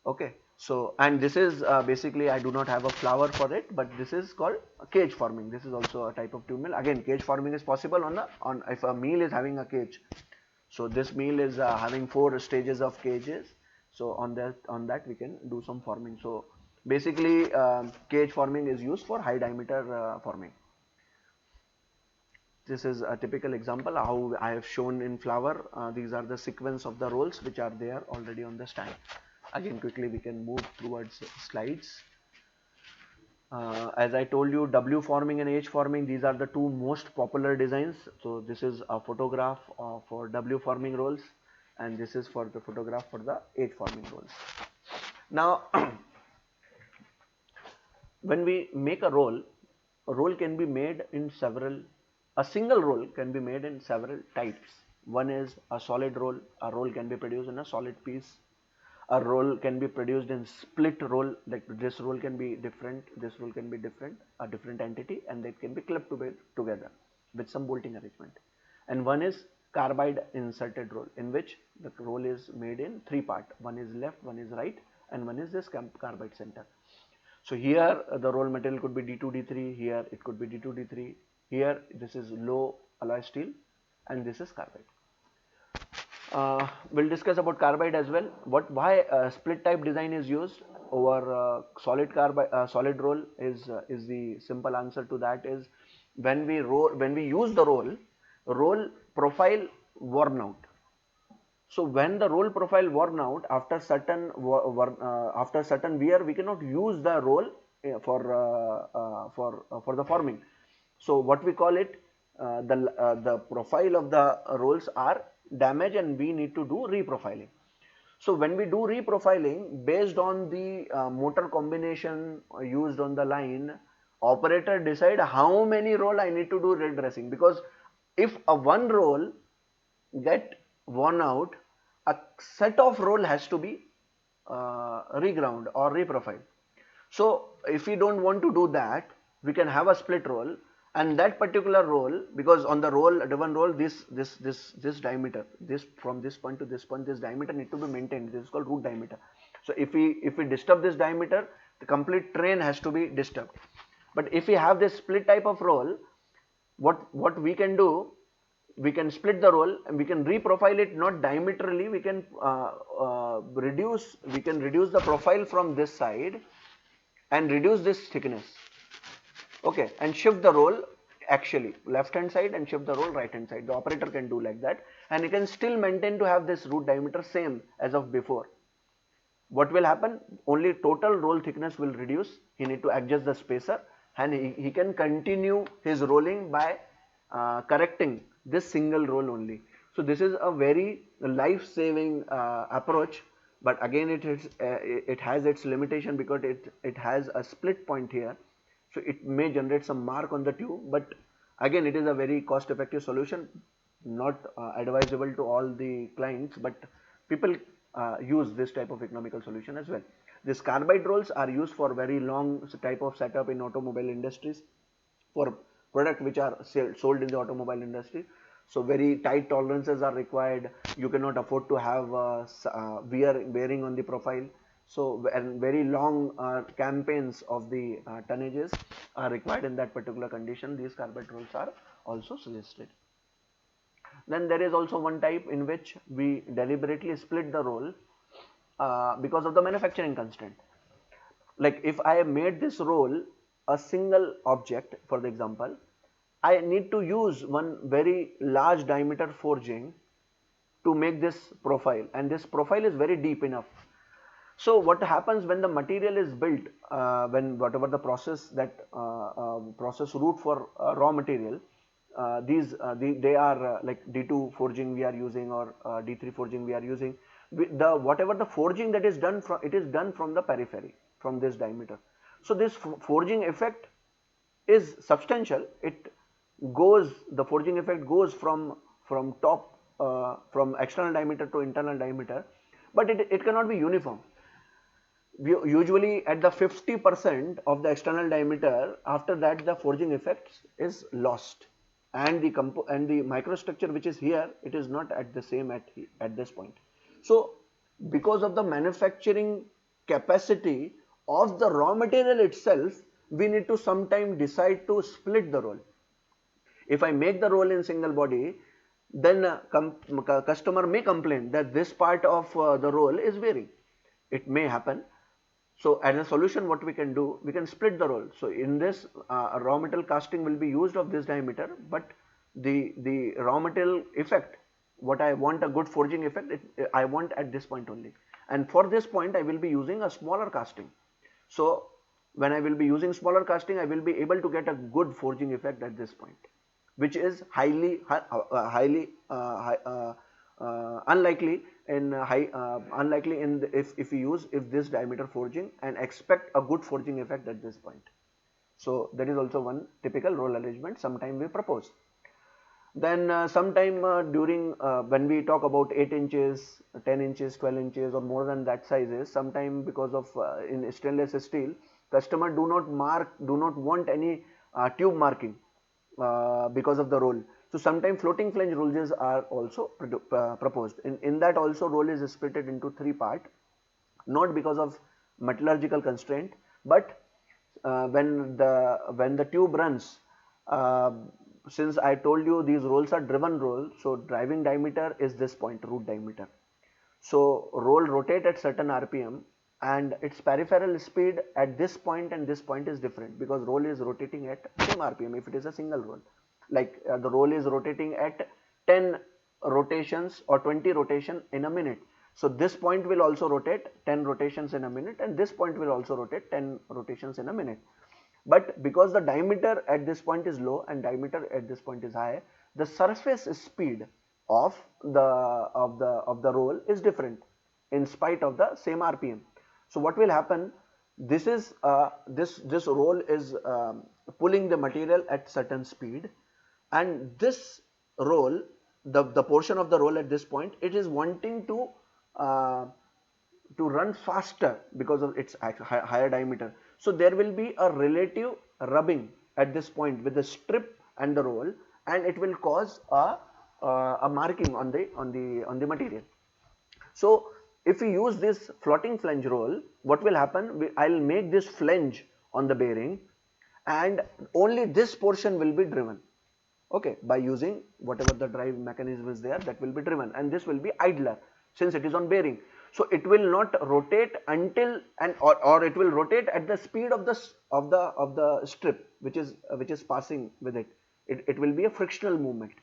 [SPEAKER 1] Okay, so and this is basically, I do not have a flower for it, but this is called cage forming. This is also a type of tube mill. Again, cage forming is possible on if a mill is having a cage. So this mill is having 4 stages of cages. So on that we can do some forming. So basically, cage forming is used for high diameter forming. This is a typical example how I have shown in flower. These are the sequence of the rolls which are there already on the stand. Again, quickly we can move towards slides. As I told you, W forming and H forming, these are the two most popular designs. So this is a photograph for W forming rolls, and this is for the photograph for the H forming rolls. Now when we make a roll can be made in a single roll can be made in several types. One is a solid roll. A roll can be produced in a solid piece. A roll can be produced in split roll, like this roll can be different, this roll can be different, a different entity, and they can be clipped together with some bolting arrangement. And one is carbide inserted roll, in which the roll is made in 3 parts. One is left, one is right, and one is this carbide center. So here the roll material could be D2, D3, here it could be D2, D3, here this is low alloy steel, and this is carbide. We'll discuss about carbide as well. Why split type design is used over solid roll is the simple answer to that is when we use the roll profile worn out. So when the roll profile worn out after certain wear, we cannot use the roll for the forming. So what we call it, the profile of the rolls are damaged and we need to do reprofiling. So when we do reprofiling based on the motor combination used on the line, operator decide how many roll I need to do redressing, because if a one roll get worn out, a set of roll has to be reground or reprofiled. So if we don't want to do that, we can have a split roll, and that particular roll, because on the roll, the one roll, this diameter, this from this point to this point, this diameter need to be maintained. This is called root diameter. So if we disturb this diameter, the complete train has to be disturbed. But if we have this split type of roll, what we can do, we can split the roll and we can reprofile it, not diametrically, we can reduce the profile from this side and reduce this thickness, okay, and shift the roll actually left hand side and shift the roll right hand side. The operator can do like that, and he can still maintain to have this root diameter same as of before. What will happen, only total roll thickness will reduce, he need to adjust the spacer, and he can continue his rolling by correcting this single roll only. So this is a very life saving approach, but again it has its limitation because it has a split point here, so it may generate some mark on the tube, but again it is a very cost effective solution, not advisable to all the clients, but people use this type of economical solution as well. These carbide rolls are used for very long type of setup in automobile industries, for product which are sold in the automobile industry. So very tight tolerances are required. You cannot afford to have wearing on the profile. So and very long campaigns of the tonnages are required in that particular condition. These carbide rolls are also suggested. Then there is also one type in which we deliberately split the roll because of the manufacturing constraint. Like if I made this roll a single object, for the example, I need to use one very large diameter forging to make this profile, and this profile is very deep enough. So what happens when the material is built, when whatever the process that process route for raw material, they are like D2 forging we are using, or D3 forging we are using. The whatever the forging that is done from, it is done from the periphery, from this diameter. So this forging effect is substantial. It goes, the forging effect goes from top, from external diameter to internal diameter, but it cannot be uniform. Usually at the 50% of the external diameter, after that the forging effects is lost, and the microstructure which is here, it is not at the same at this point. So because of the manufacturing capacity of the raw material itself, we need to sometime decide to split the roll. If I make the roll in single body, then customer may complain that this part of the roll is wearing. It may happen. So as a solution, what we can do, we can split the roll. So in this, raw metal casting will be used of this diameter, but the raw material effect, what I want a good forging effect, I want at this point only. And for this point, I will be using a smaller casting. So when I will be using smaller casting, I will be able to get a good forging effect at this point, which is highly unlikely in if we use this diameter forging and expect a good forging effect at this point. So that is also one typical roll arrangement sometime we propose. Then sometime during when we talk about 8 inches, 10 inches, 12 inches or more than that sizes, sometime because of in stainless steel, customer do not want any tube marking because of the roll. So sometimes floating flange rolls are also proposed. In that also, roll is split into 3 parts, not because of metallurgical constraint, but when the tube runs, since I told you these rolls are driven rolls, so driving diameter is this point, root diameter. So roll rotate at certain RPM, and its peripheral speed at this point and this point is different, because roll is rotating at same RPM if it is a single roll. Like the roll is rotating at 10 rotations or 20 rotation in a minute. So this point will also rotate 10 rotations in a minute, and this point will also rotate 10 rotations in a minute. But because the diameter at this point is low and diameter at this point is high, the surface speed of the roll is different in spite of the same RPM. So what will happen? This is this roll is pulling the material at certain speed, and this roll, the portion of the roll at this point, it is wanting uh, to run faster because of its higher diameter. So there will be a relative rubbing at this point with the strip and the roll, and it will cause a marking on the material. So if we use this floating flange roll, what will happen? I'll make this flange on the bearing, and only this portion will be driven. Okay, by using whatever the drive mechanism is there, that will be driven, and this will be idler since it is on bearing. So it will not rotate until or it will rotate at the speed of the strip which is passing with it. It will be a frictional movement.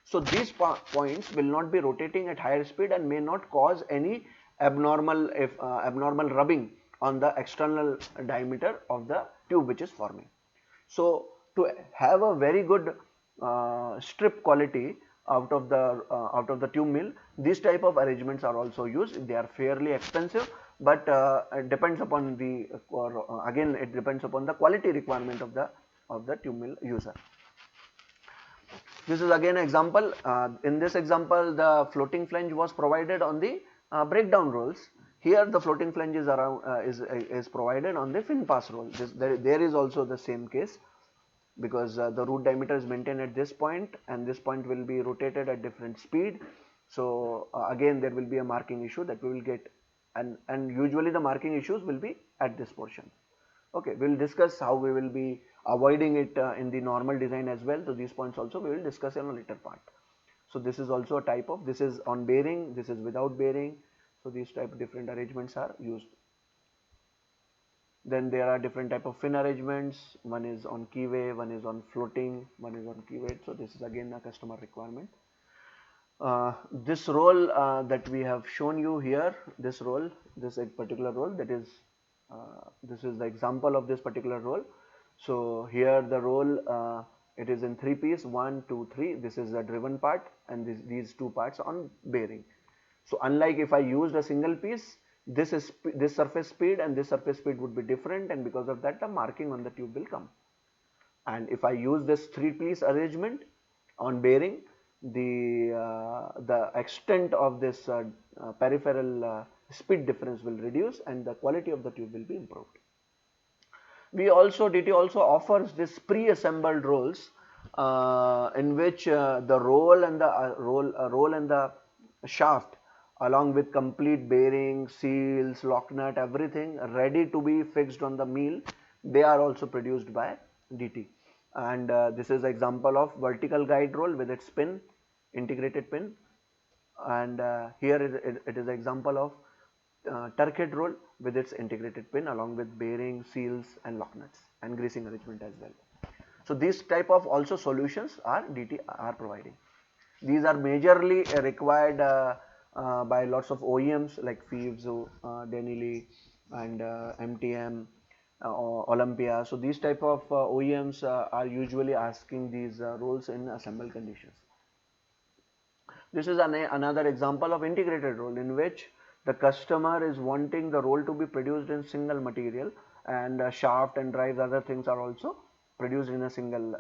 [SPEAKER 1] So these points will not be rotating at higher speed and may not cause any abnormal rubbing on the external diameter of the tube which is forming. So to have a very good strip quality out of the tube mill, these type of arrangements are also used. They are fairly expensive, but it depends upon again it depends upon the quality requirement of the tube mill user. This is again an example. In this example, the floating flange was provided on the breakdown rolls. Here, the floating flange is is provided on the fin pass roll. There is also the same case, because the root diameter is maintained at this point, and this point will be rotated at different speed. So again, there will be a marking issue that we will get, and usually the marking issues will be at this portion. Okay, we will discuss how we will be avoiding it in the normal design as well. So these points also we will discuss in a later part. So this is also a type of, this is on bearing, this is without bearing. So these type of different arrangements are used. Then there are different type of fin arrangements. One is on keyway, one is on floating, one is on keyway. So this is again a customer requirement. This roll that we have shown you here, this roll, this particular roll, that is this is the example of this particular roll. So here the roll, it is in 3 piece, 1, 2, 3. This is the driven part, and these two parts on bearing. So unlike if I used a single piece, this surface speed and this surface speed would be different, and because of that the marking on the tube will come. And if I use this 3 piece arrangement on bearing, the extent of this peripheral speed difference will reduce, and the quality of the tube will be improved. DT also offers this pre-assembled rolls in which the roll and the shaft, along with complete bearing, seals, lock nut, everything ready to be fixed on the mill, they are also produced by DT. And this is an example of vertical guide roll with its pin, integrated pin, and here it is an example of turkhead roll with its integrated pin along with bearing, seals and lock nuts and greasing arrangement as well. So these type of also solutions are DT are providing. These are majorly required by lots of OEMs like Fives, Denili and MTM, Olympia. So these type of OEMs are usually asking these rolls in assembled conditions. This is another example of integrated roll in which the customer is wanting the roll to be produced in single material, and shaft and drives, other things are also produced in a single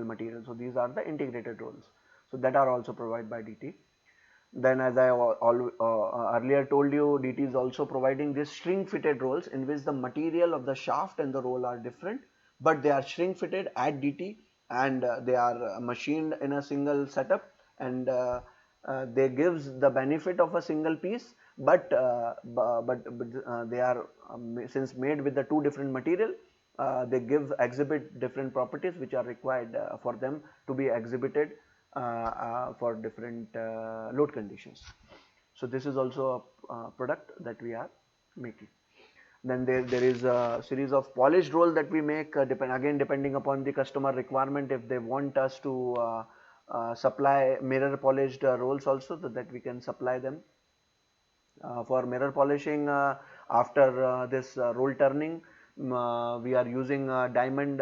[SPEAKER 1] material. So these are the integrated rolls. So that are also provided by DT. Then as I earlier told you, DT is also providing these shrink fitted rolls in which the material of the shaft and the roll are different, but they are shrink fitted at DT, and they are machined in a single setup, and they gives the benefit of a single piece, but they are since made with the two different material, they exhibit different properties which are required for them to be exhibited for different load conditions. So this is also a product that we are making. Then there is a series of polished roll that we make, depending upon the customer requirement. If they want us to supply mirror polished rolls also, so that we can supply them. For mirror polishing, after this roll turning, we are using diamond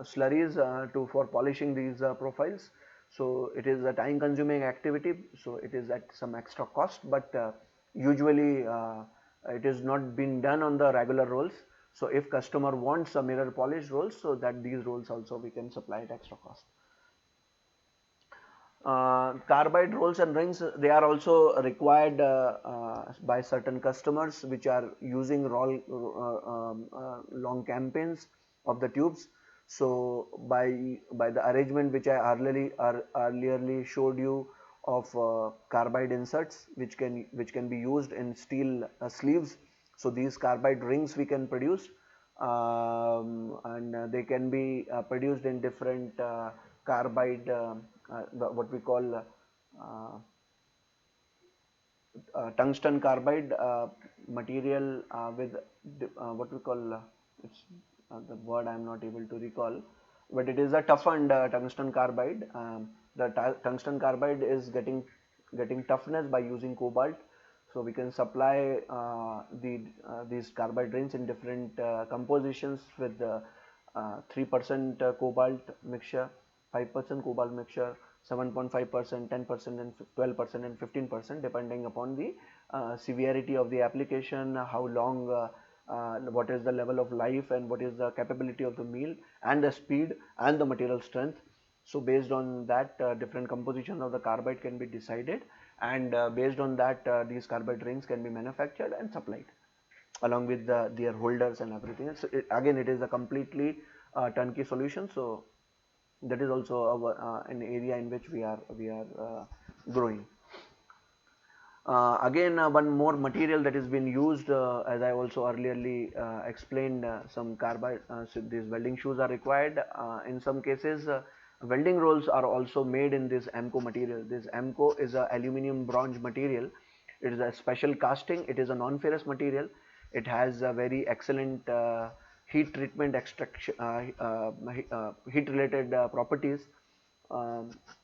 [SPEAKER 1] slurries to for polishing these profiles. So it is a time consuming activity, so it is at some extra cost, but usually it is not been done on the regular rolls. So if customer wants a mirror polish rolls, so that these rolls also we can supply at extra cost. Carbide rolls and rings, they are also required by certain customers which are using long campaigns of the tubes. So by the arrangement which I earlierly showed you of carbide inserts which can be used in steel sleeves. So these carbide rings we can produce, and they can be produced in different carbide, what we call tungsten carbide material with what we call it's the word I am not able to recall, but it is a toughened tungsten carbide. The tungsten carbide is getting toughness by using cobalt, so we can supply these carbide rings in different compositions with 3% cobalt mixture, 5% cobalt mixture, 7.5%, 10%, and 12%, and 15%, depending upon the severity of the application, how long, what is the level of life, and what is the capability of the mill, and the speed and the material strength. So based on that, different composition of the carbide can be decided, and based on that, these carbide rings can be manufactured and supplied along with their holders and everything. So again, it is a completely turnkey solution. So that is also an area in which we are growing. Again, one more material that has been used, as I also earlierly explained, some carbide, so these welding shoes are required. In some cases, welding rolls are also made in this AMCO material. This AMCO is a aluminium bronze material. It is a special casting. It is a non-ferrous material. It has a very excellent heat treatment extraction, heat related properties.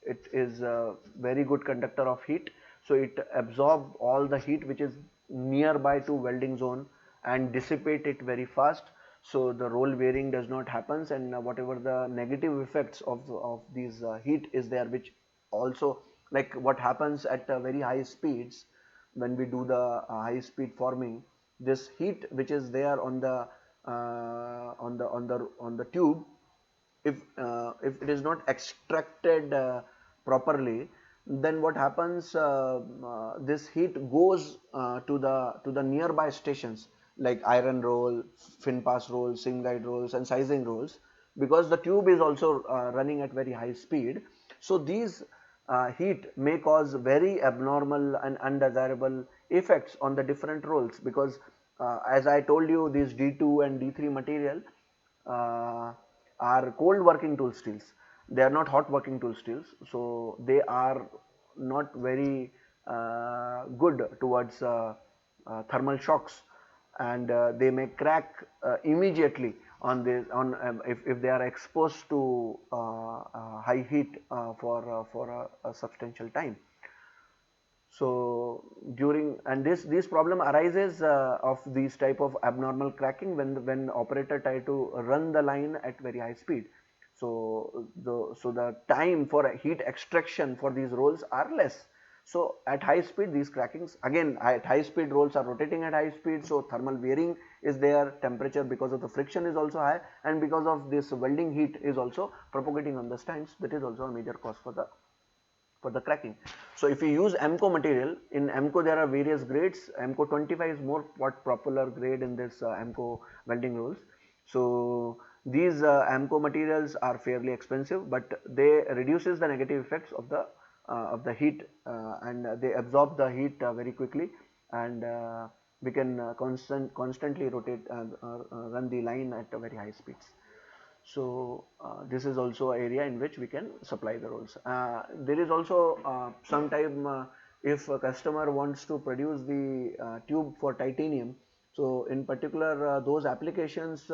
[SPEAKER 1] It is a very good conductor of heat, so it absorbs all the heat which is nearby to welding zone and dissipate it very fast, so the roll wearing does not happens, and whatever the negative effects of these heat is there, which also, like what happens at very high speeds when we do the high speed forming, this heat which is there on the tube, if it is not extracted properly, then what happens, this heat goes to the nearby stations like iron roll, fin pass rolls, sim guide rolls, and sizing rolls, because the tube is also running at very high speed. So these heat may cause very abnormal and undesirable effects on the different rolls, because as I told you, these D2 and D3 material uh, are cold working tool steels. They are not hot working tool steels, so they are not very good towards thermal shocks, and they may crack immediately on this on if they are exposed to high heat for a substantial time. So during, and this problem arises of these type of abnormal cracking when operator try to run the line at very high speed. So the time for heat extraction for these rolls are less. So at high speed, these crackings, again at high speed, rolls are rotating at high speed, so thermal wearing is there, temperature because of the friction is also high, and because of this welding heat is also propagating on the stands. That is also a major cause for the cracking. So if you use AMCO material, in AMCO there are various grades. AMCO 25 is more popular grade in this AMCO welding rolls. So these AMCO materials are fairly expensive, but they reduces the negative effects of the heat, and they absorb the heat very quickly, and we can constantly rotate, run the line at very high speeds. So this is also an area in which we can supply the rolls. There is also sometime, if a customer wants to produce the tube for titanium, so in particular those applications,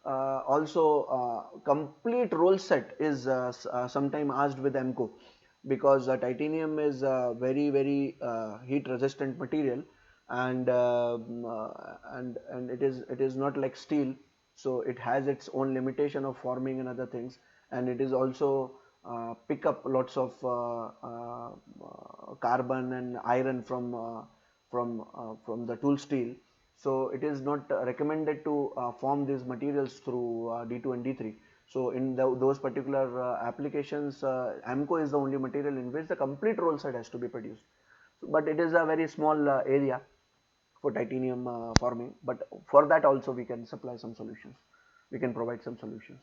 [SPEAKER 1] also complete roll set is sometime asked with AMCO. because titanium is a very heat resistant material, and it is not like steel, so it has its own limitation of forming and other things, and it is also pick up lots of carbon and iron from the tool steel. So it is not recommended to form these materials through D2 and D3. So in those particular applications, AMCO is the only material in which the complete roll set has to be produced. But it is a very small area for titanium forming, but for that also we can supply some solutions. We can provide some solutions.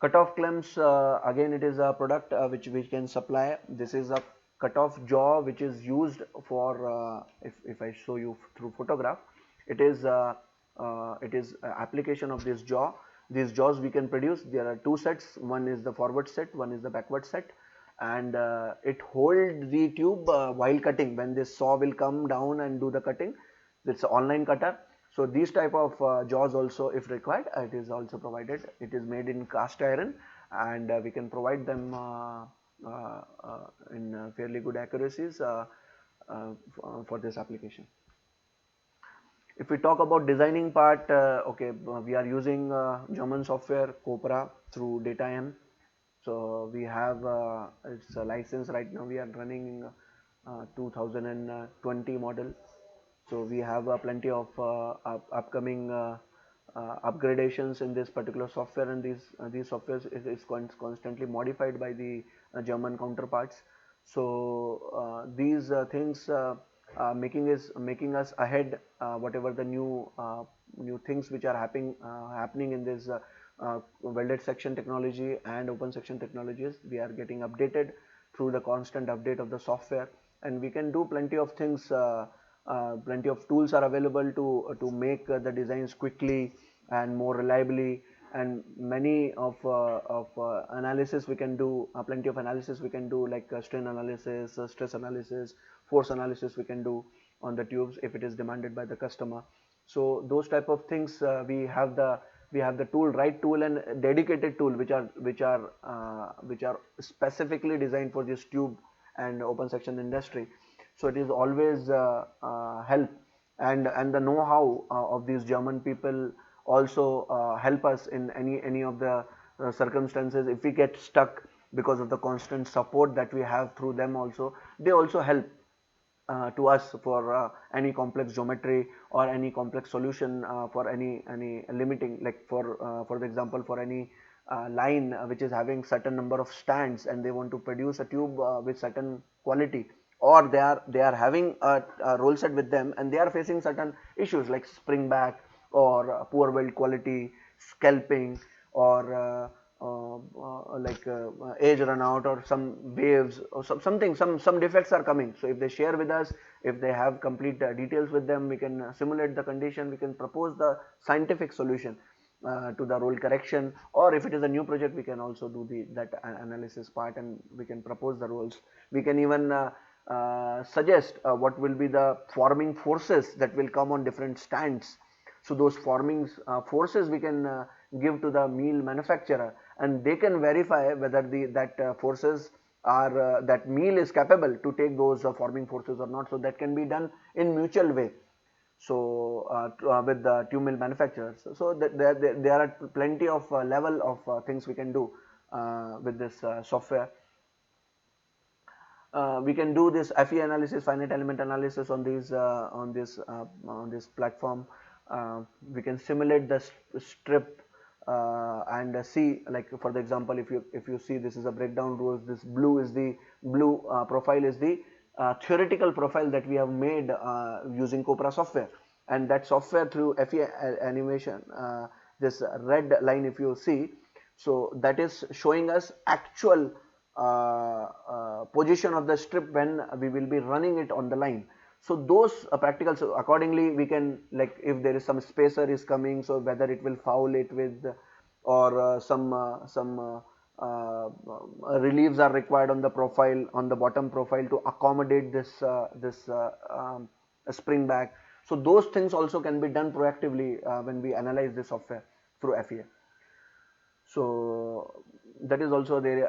[SPEAKER 1] Cutoff clamps, again it is a product which we can supply. This is a cutoff jaw which is used for, if I show you through photograph, it is application of this jaw. These jaws we can produce. There are two sets. One is the forward set, one is the backward set, and it holds the tube while cutting. When this saw will come down and do the cutting, it's an online cutter. So these type of jaws also, if required, it is also provided. It is made in cast iron, and we can provide them in fairly good accuracies for this application. If we talk about designing part, okay, we are using German software Copra through DataM. So we have it's a license right now. We are running 2020 model. So we have plenty of upcoming upgradations in this particular software, and these softwares is constantly modified by the German counterparts. So these things making us ahead. Whatever the new things which are happening in this welded section technology and open section technologies, we are getting updated through the constant update of the software, and we can do plenty of things. Plenty of tools are available to make the designs quickly and more reliably, and many of analysis we can do. Plenty of analysis we can do, like strain analysis, stress analysis, force analysis we can do on the tubes if it is demanded by the customer. So those type of things, we have the tool, right tool and dedicated tool, which are specifically designed for this tube and open section industry. So it is always help, and the know-how of these German people also help us in any of the circumstances. If we get stuck, because of the constant support that we have through them, also they also help to us for any complex geometry or any complex solution for any limiting, like for the example, for any line which is having certain number of stands, and they want to produce a tube with certain quality, or they are having a roll set with them and they are facing certain issues like spring back or poor weld quality, scalping, or like age run out, or some waves, or some defects are coming. So if they share with us, if they have complete details with them, we can simulate the condition, we can propose the scientific solution to the roll correction, or if it is a new project, we can also do that analysis part, and we can propose the rolls. We can even suggest what will be the forming forces that will come on different stands. So those forming forces we can give to the meal manufacturer, and they can verify whether that forces are that meal is capable to take those forming forces or not. So that can be done in mutual way. So with the tube mill manufacturers, so there are plenty of level of things we can do with this software. We can do this FE analysis, finite element analysis on this platform. We can simulate the strip and see, like for the example, if you see, this is a breakdown rules. This blue profile is the theoretical profile that we have made using Copra software, and that software through FE animation. This red line, if you see, so that is showing us actual position of the strip when we will be running it on the line. So those practical, so accordingly we can, like if there is some spacer is coming, so whether it will foul it with, or some reliefs are required on the profile, on the bottom profile, to accommodate this spring back. So those things also can be done proactively when we analyze the software through FEA. So that is also there.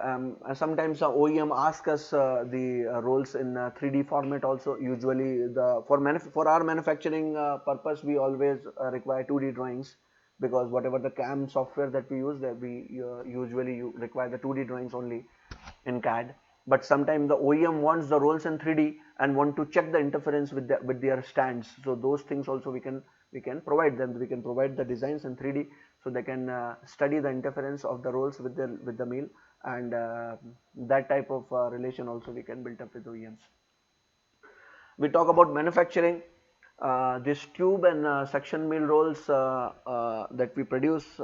[SPEAKER 1] Sometimes OEM ask us the roles in 3D format also. Usually the for our manufacturing purpose, we always require 2D drawings, because whatever the CAM software that we use, that we usually require the 2D drawings only in CAD. But sometimes the OEM wants the rolls in 3D and want to check the interference with their stands. So those things also we can provide them. We can provide the designs in 3D, so they can study the interference of the rolls with the mill, and that type of relation also we can build up with OEMs. We talk about manufacturing. This tube and suction mill rolls that we produce,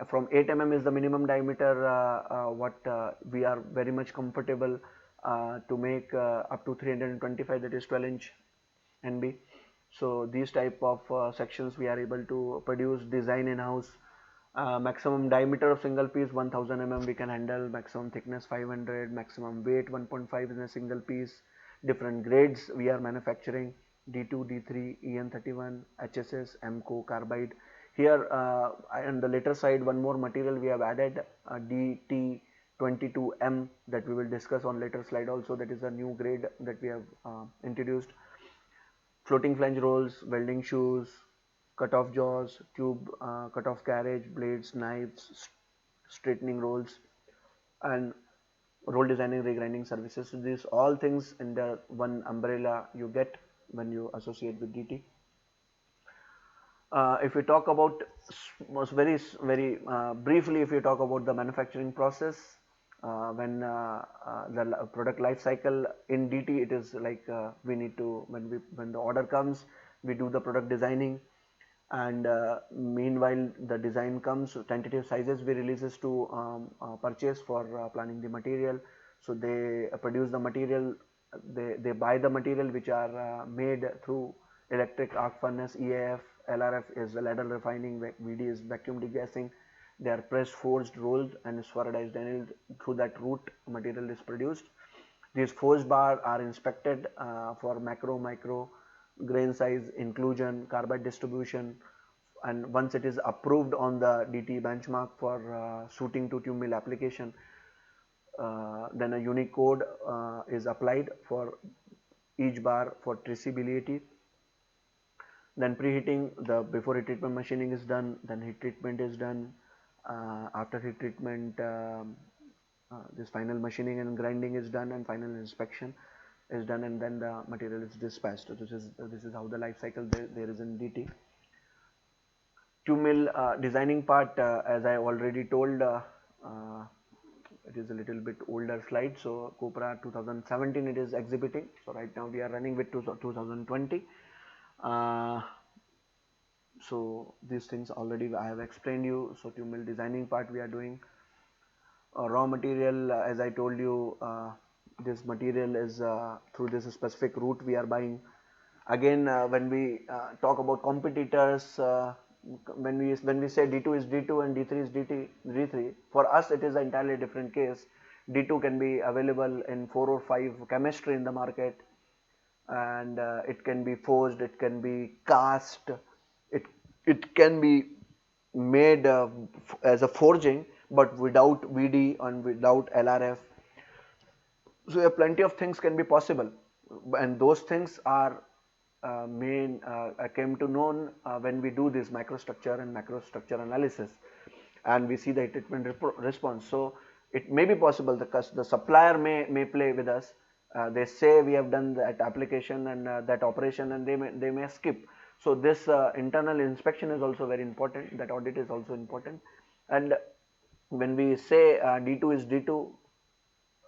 [SPEAKER 1] from 8 mm is the minimum diameter what we are very much comfortable to make up to 325, that is 12-inch NB. So these type of sections we are able to produce, design in house. Maximum diameter of single piece 1000 mm we can handle, maximum thickness 500, maximum weight 1.5 in a single piece. Different grades we are manufacturing: D2, D3, EN31, HSS, MCO, carbide. Here on the later side, one more material we have added, DT22M, that we will discuss on later slide also. That is a new grade that we have introduced. Floating flange rolls, welding shoes, cut-off jaws, tube cut-off carriage, blades, knives, straightening rolls, and roll designing, regrinding services. So these all things in the one umbrella you get when you associate with DT. If we talk about very briefly, if you talk about the manufacturing process, when the product life cycle in DT, it is like we need to, when the order comes, we do the product designing, and meanwhile the design comes, tentative sizes we releases to purchase for planning the material. So they produce the material, they buy the material which are made through electric arc furnace, EAF, LRF is ladle refining, VD is vacuum degassing. They are pressed, forged, rolled, and spheroidized annealed. Through that route, material is produced. These forged bar are inspected for macro, micro, grain size, inclusion, carbide distribution, and once it is approved on the DT benchmark for suiting to tube mill application, then a unique code is applied for each bar for traceability. Then preheating, the before heat treatment machining is done, then heat treatment is done. After heat treatment, this final machining and grinding is done, and final inspection is done, and then the material is dispatched. So this is how the life cycle there is in DT. Tube mill designing part, as I already told, it is a little bit older slide. So Copra 2017 it is exhibiting. So right now we are running with 2020. So these things already I have explained you. So tube mill designing part we are doing. Raw material, as I told you, this material is through this specific route we are buying. Again, when we talk about competitors, when we say D2 is D2 and D3 is D3, for us it is an entirely different case. D2 can be available in 4 or 5 chemistry in the market, and it can be forged, it can be cast, it can be made as a forging, but without VD and without LRF. So plenty of things can be possible, and those things are came to known when we do this microstructure and macrostructure analysis, and we see the treatment response. So it may be possible the supplier may play with us. They say we have done that application and that operation, and they may skip. So this internal inspection is also very important. That audit is also important. And when we say D2 is D2,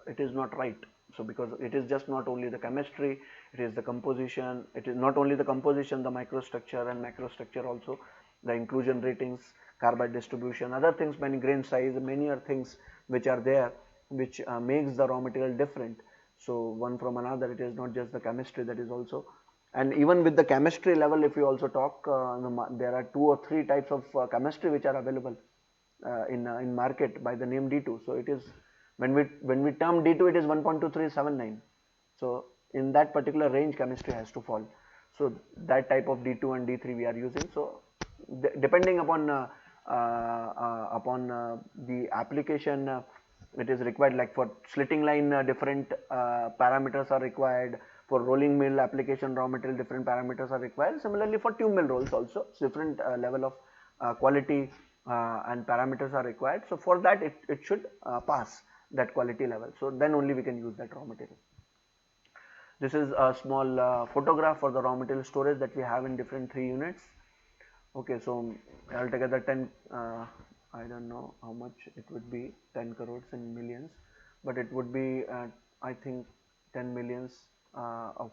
[SPEAKER 1] it is not right. So because it is just not only the chemistry, it is the composition. It is not only the composition, the microstructure and macrostructure also, the inclusion ratings, carbide distribution, other things, many grain size, many are things which are there, which makes the raw material different. So one from another, it is not just the chemistry, that is also. And even with the chemistry level, if you also talk, there are 2 or 3 types of chemistry which are available in market by the name D2. So it is, when we term D2, it is 1.2379. So in that particular range, chemistry has to fall. So that type of D2 and D3 we are using. So depending upon upon the application. It is required, like for slitting line, different parameters are required. For rolling mill application, raw material, different parameters are required. Similarly, for tube mill rolls also, different level of quality and parameters are required. So for that, it should pass that quality level. So then only we can use that raw material. This is a small photograph for the raw material storage that we have in different 3 units. Okay, so altogether 10, I don't know how much it would be, 10 crores in millions, but it would be, I think, 10 millions of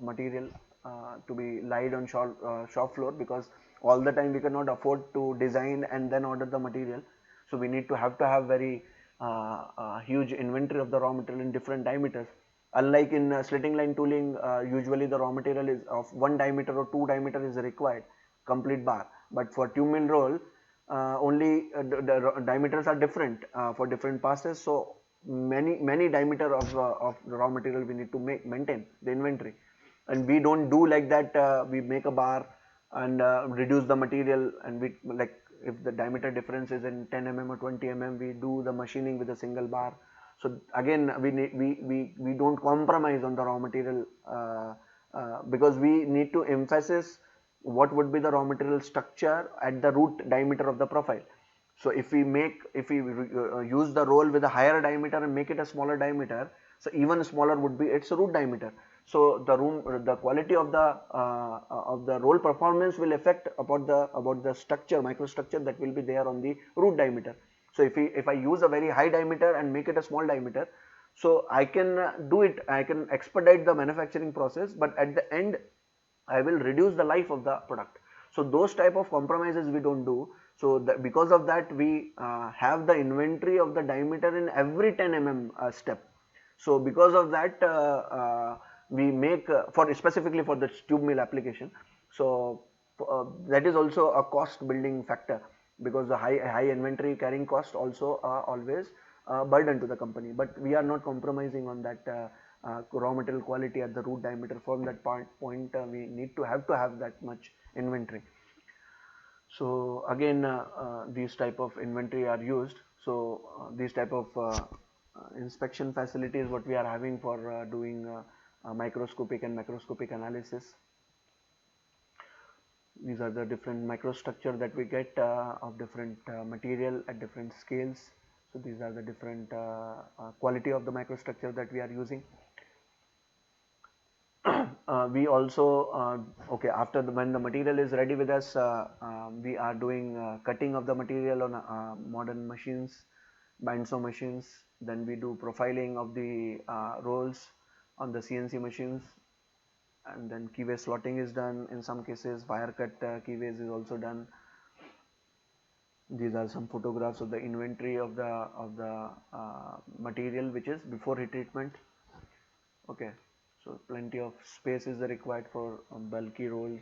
[SPEAKER 1] material to be laid on shop floor, because all the time we cannot afford to design and then order the material. So we need to have very huge inventory of the raw material in different diameters. Unlike in slitting line tooling, usually the raw material is of 1 diameter or 2 diameter is required, complete bar. But for tube mill roll, only the diameters are different for different passes. So many diameter of the raw material we need to maintain the inventory, and we don't do like that. We make a bar and reduce the material, and we, like, if the diameter difference is in 10 mm or 20 mm, we do the machining with a single bar. So again, we don't compromise on the raw material, because we need to emphasize what would be the raw material structure at the root diameter of the profile. So if we use the roll with a higher diameter and make it a smaller diameter, so even smaller would be its root diameter. So the quality of the roll performance will affect about the structure, microstructure that will be there on the root diameter. So if I use a very high diameter and make it a small diameter, so I can do it, I can expedite the manufacturing process, but at the end I will reduce the life of the product. So those type of compromises we don't do. So because of that, we have the inventory of the diameter in every 10 mm step. So because of that, we make for specifically for the tube mill application. So that is also a cost building factor, because the high inventory carrying cost also always burden to the company. But we are not compromising on that raw material quality at the root diameter. From that point, we need to have that much inventory. So again, these type of inventory are used. So these type of inspection facilities what we are having for doing microscopic and macroscopic analysis. These are the different microstructure that we get of different material at different scales. So these are the different quality of the microstructure that we are using. We also okay, after when the material is ready with us, we are doing cutting of the material on modern machines, bandsaw machines. Then we do profiling of the rolls on the CNC machines, and then keyway slotting is done. In some cases, wire cut keyways is also done. These are some photographs of the inventory of the material which is before heat treatment. Okay, so plenty of space is required for bulky rolls.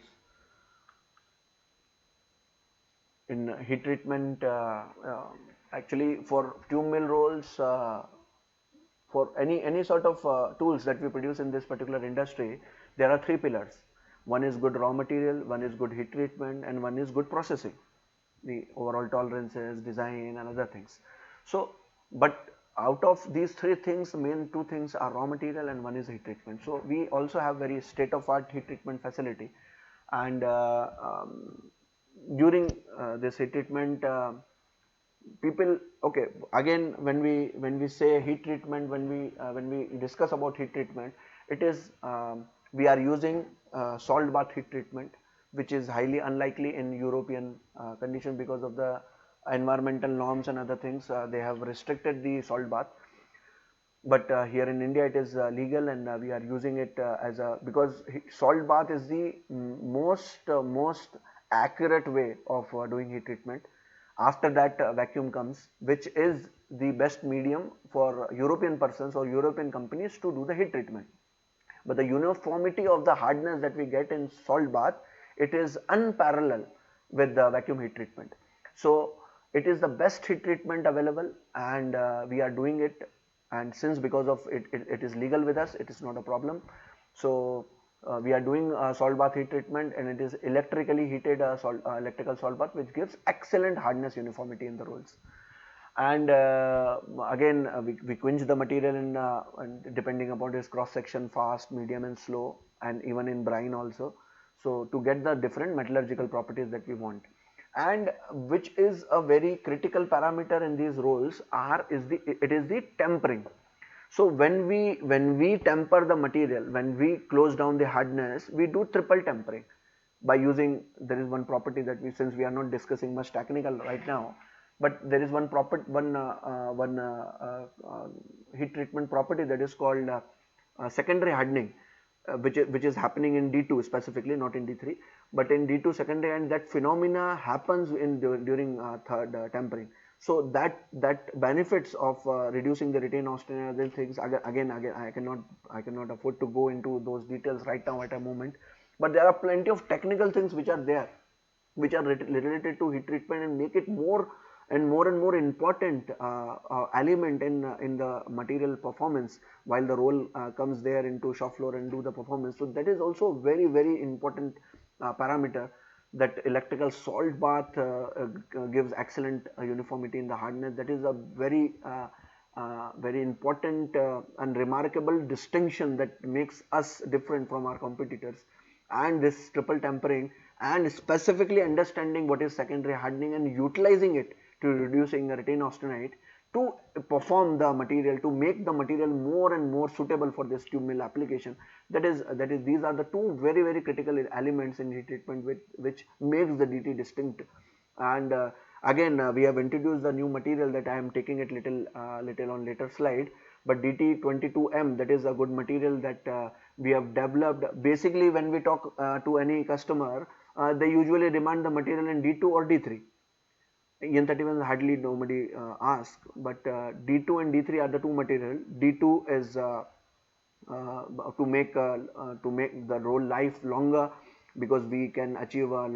[SPEAKER 1] In heat treatment, actually for tube mill rolls, for any sort of tools that we produce in this particular industry, there are three pillars. One is good raw material, one is good heat treatment, and one is good processing, the overall tolerances, design, and other things. So, but out of these three things, main two things are raw material and one is heat treatment. So we also have very state of art heat treatment facility, and during this heat treatment, people, okay, again, when we say heat treatment, when we discuss about heat treatment, it is we are using salt bath heat treatment, which is highly unlikely in European condition because of the environmental norms and other things. They have restricted the salt bath, but here in India it is legal, and we are using it as a, because salt bath is the most accurate way of doing heat treatment. After that, vacuum comes, which is the best medium for European persons or European companies to do the heat treatment. But the uniformity of the hardness that we get in salt bath, it is unparalleled with the vacuum heat treatment. So it is the best heat treatment available, and we are doing it. And since because of it is legal with us, it is not a problem. So we are doing salt bath heat treatment, and it is electrically heated electrical salt bath, which gives excellent hardness uniformity in the rolls. And again, we quench the material in and depending upon its cross section, fast, medium and slow, and even in brine also, so to get the different metallurgical properties that we want. And which is a very critical parameter in these rolls it is the tempering. So when we temper the material, when we close down the hardness, we do triple tempering by using, there is one property that we, since we are not discussing much technical right now, but there is one heat treatment property that is called secondary hardening, which is happening in D2 specifically, not in D3, but in D2 secondary, and that phenomena happens during third tempering. So that benefits of reducing the retained austenite and other things, again I cannot afford to go into those details right now at a moment, but there are plenty of technical things which are there, which are related to heat treatment, and make it more and more important element in the material performance while the roll comes there into shop floor and do the performance. So that is also very important parameter, that electrical salt bath gives excellent uniformity in the hardness. That is a very important and remarkable distinction that makes us different from our competitors. And this triple tempering, and specifically understanding what is secondary hardening and utilizing it to reducing the retained austenite to perform the material, to make the material more and more suitable for this tube mill application. That is these are the two very critical elements in heat treatment which makes the DT distinct. And again, we have introduced the new material that I am taking it little on later slide, but DT22M, that is a good material that we have developed. Basically, when we talk to any customer, they usually demand the material in D2 or D3. N31 hardly nobody asks, but D2 and D3 are the two material. D2 is to make the roll life longer, because we can achieve a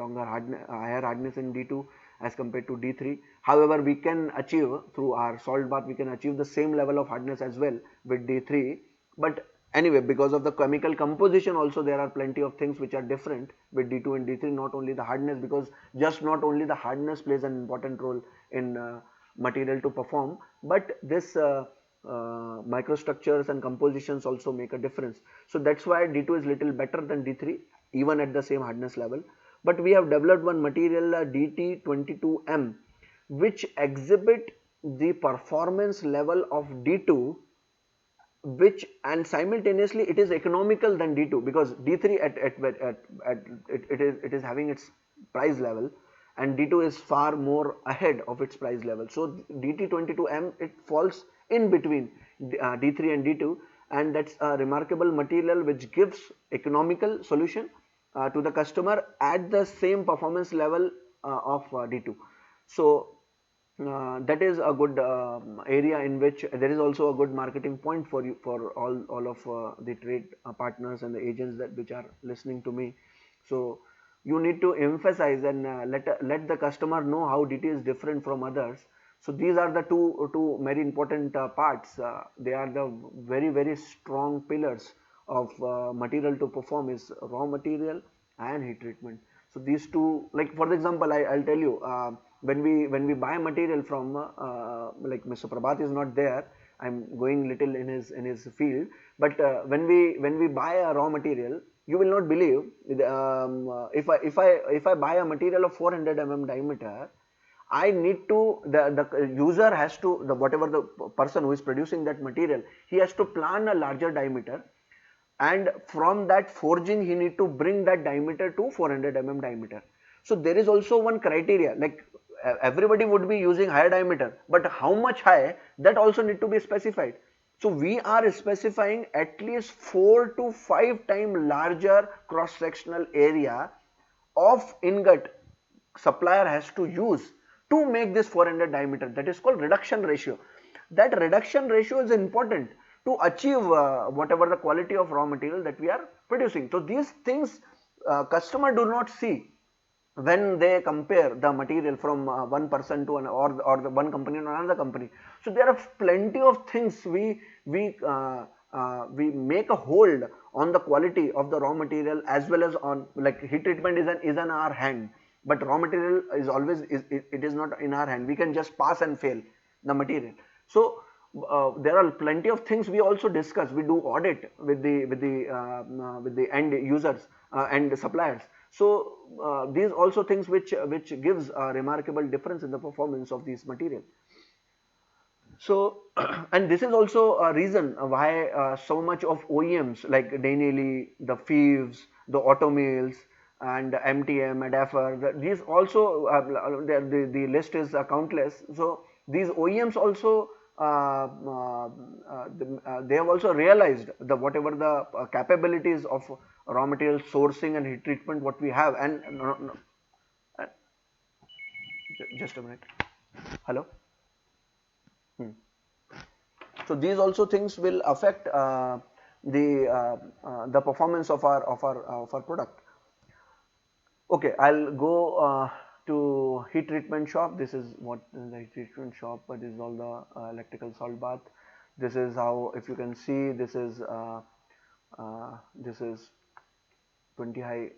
[SPEAKER 1] higher hardness in D2 as compared to D3. However, we can achieve through our salt bath, we can achieve the same level of hardness as well with D3. But anyway, because of the chemical composition also, there are plenty of things which are different with D2 and D3, not only the hardness, because just not only the hardness plays an important role in material to perform, but this microstructures and compositions also make a difference. So that's why D2 is little better than D3 even at the same hardness level. But we have developed one material DT22M, which exhibit the performance level of D2, which, and simultaneously it is economical than D2, because D3 it is having its price level, and D2 is far more ahead of its price level. So DT22M, it falls in between D3 and D2, and that's a remarkable material which gives economical solution to the customer at the same performance level of D2. So that is a good area in which there is also a good marketing point for you, for all of the trade partners and the agents that which are listening to me. So you need to emphasize and let the customer know how DT is different from others. So these are the two very important parts. They are the very strong pillars of material to perform, is raw material and heat treatment. So these two, like for example, I'll tell you, when we buy material from like Mr. Prabhat is not there, I'm going little in his field, but when we buy a raw material, you will not believe, if I buy a material of 400 diameter, I need to, the user has to, whatever the person who is producing that material, he has to plan a larger diameter, and from that forging he need to bring that diameter to 400 diameter. So there is also one criteria, like everybody would be using higher diameter, but how much high, that also need to be specified. So we are specifying at least 4 to 5 times larger cross sectional area of ingot supplier has to use to make this 400 diameter. That is called reduction ratio. That reduction ratio is important to achieve whatever the quality of raw material that we are producing. So these things customer do not see when they compare the material from one person to or the one company to another company. So there are plenty of things we we make a hold on the quality of the raw material, as well as on, like, heat treatment is in our hand, but raw material is always it is not in our hand. We can just pass and fail the material. So there are plenty of things we also discuss. We do audit with the end users and suppliers. So these also things which gives a remarkable difference in the performance of these material. So and this is also a reason why so much of OEMs like Dainily, the Fives, the Automills, and MTM, Adafer, these also the list is countless. So these OEMs also they have also realized the whatever the capabilities of raw material sourcing and heat treatment what we have. And uh, just a minute. Hello. Hmm. So these also things will affect the performance of our product. Okay, I'll go to heat treatment shop. This is what the heat treatment shop. This is all the electrical salt bath. This is how, if you can see, this is 20 high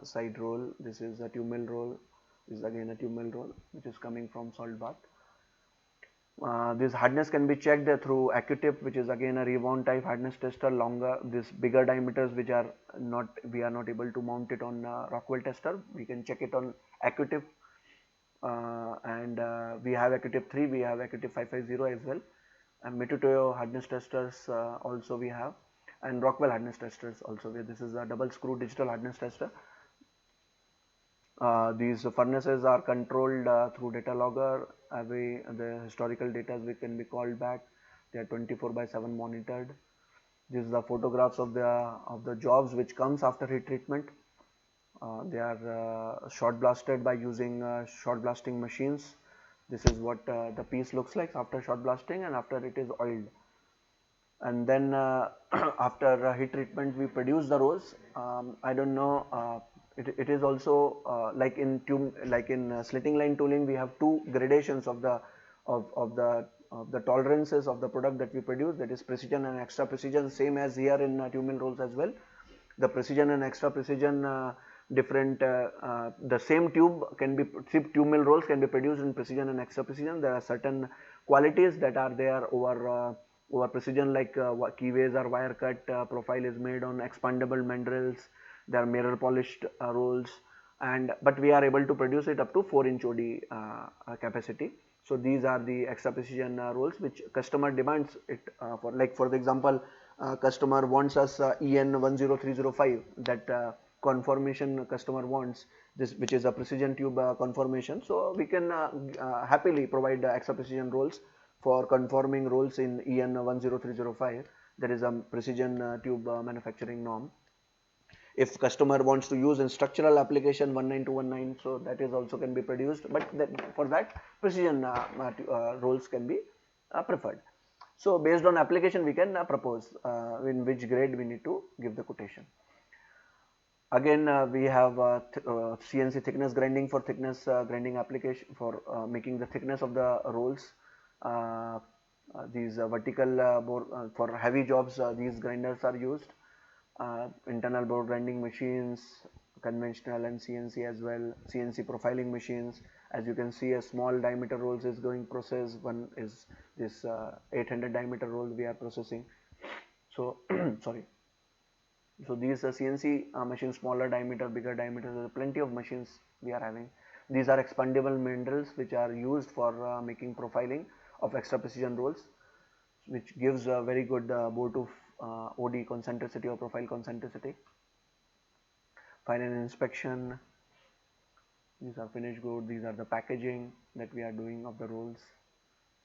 [SPEAKER 1] side roll. This is a tube mill roll. This is again a tube mill roll which is coming from salt bath. This hardness can be checked through AccuTip, which is again a rebound type hardness tester. Longer, this bigger diameters which are not, we are not able to mount it on Rockwell tester. We can check it on AccuTip, and we have AccuTip 3, we have AccuTip 550 as well, and Mitutoyo hardness testers also we have, and Rockwell hardness testers also. This is a double screw digital hardness tester. These furnaces are controlled through data logger. The historical data can be called back. They are 24/7 monitored. These are the photographs of the jobs which comes after heat treatment. They are short blasted by using short blasting machines. This is what the piece looks like after short blasting and after it is oiled. And then after heat treatment we produce the rolls. I don't know, it is also like in slitting line tooling, we have two gradations of the tolerances of the product that we produce, that is precision and extra precision, same as here in tube mill rolls as well. The precision and extra precision different, the same tube mill rolls can be produced in precision and extra precision. There are certain qualities that are there over precision, like keyways or wire cut profile is made on expandable mandrels. There are mirror polished rolls, but we are able to produce it up to 4-inch OD capacity. So these are the extra precision rolls which customer demands it for. Like for the example, customer wants us EN 10305, that conformation customer wants, this which is a precision tube conformation. So we can happily provide extra precision rolls for conforming rolls in EN 10305. That is a precision tube manufacturing norm. If customer wants to use in structural application 19219, so that is also can be produced, but for that precision rolls can be preferred. So based on application we can propose in which grade we need to give the quotation. Again we have CNC thickness grinding for thickness grinding application for making the thickness of the rolls. These vertical bore for heavy jobs, these grinders are used. Internal bore grinding machines, conventional and CNC as well, CNC profiling machines. As you can see, a small diameter rolls is going process. One is this 800 diameter roll we are processing. So sorry. So these CNC machines, smaller diameter, bigger diameter, there are plenty of machines we are having. These are expandable mandrels which are used for making profiling of extra precision rolls, which gives a very good bore to OD concentricity or profile concentricity. Final inspection. These are finished good. These are the packaging that we are doing of the rolls.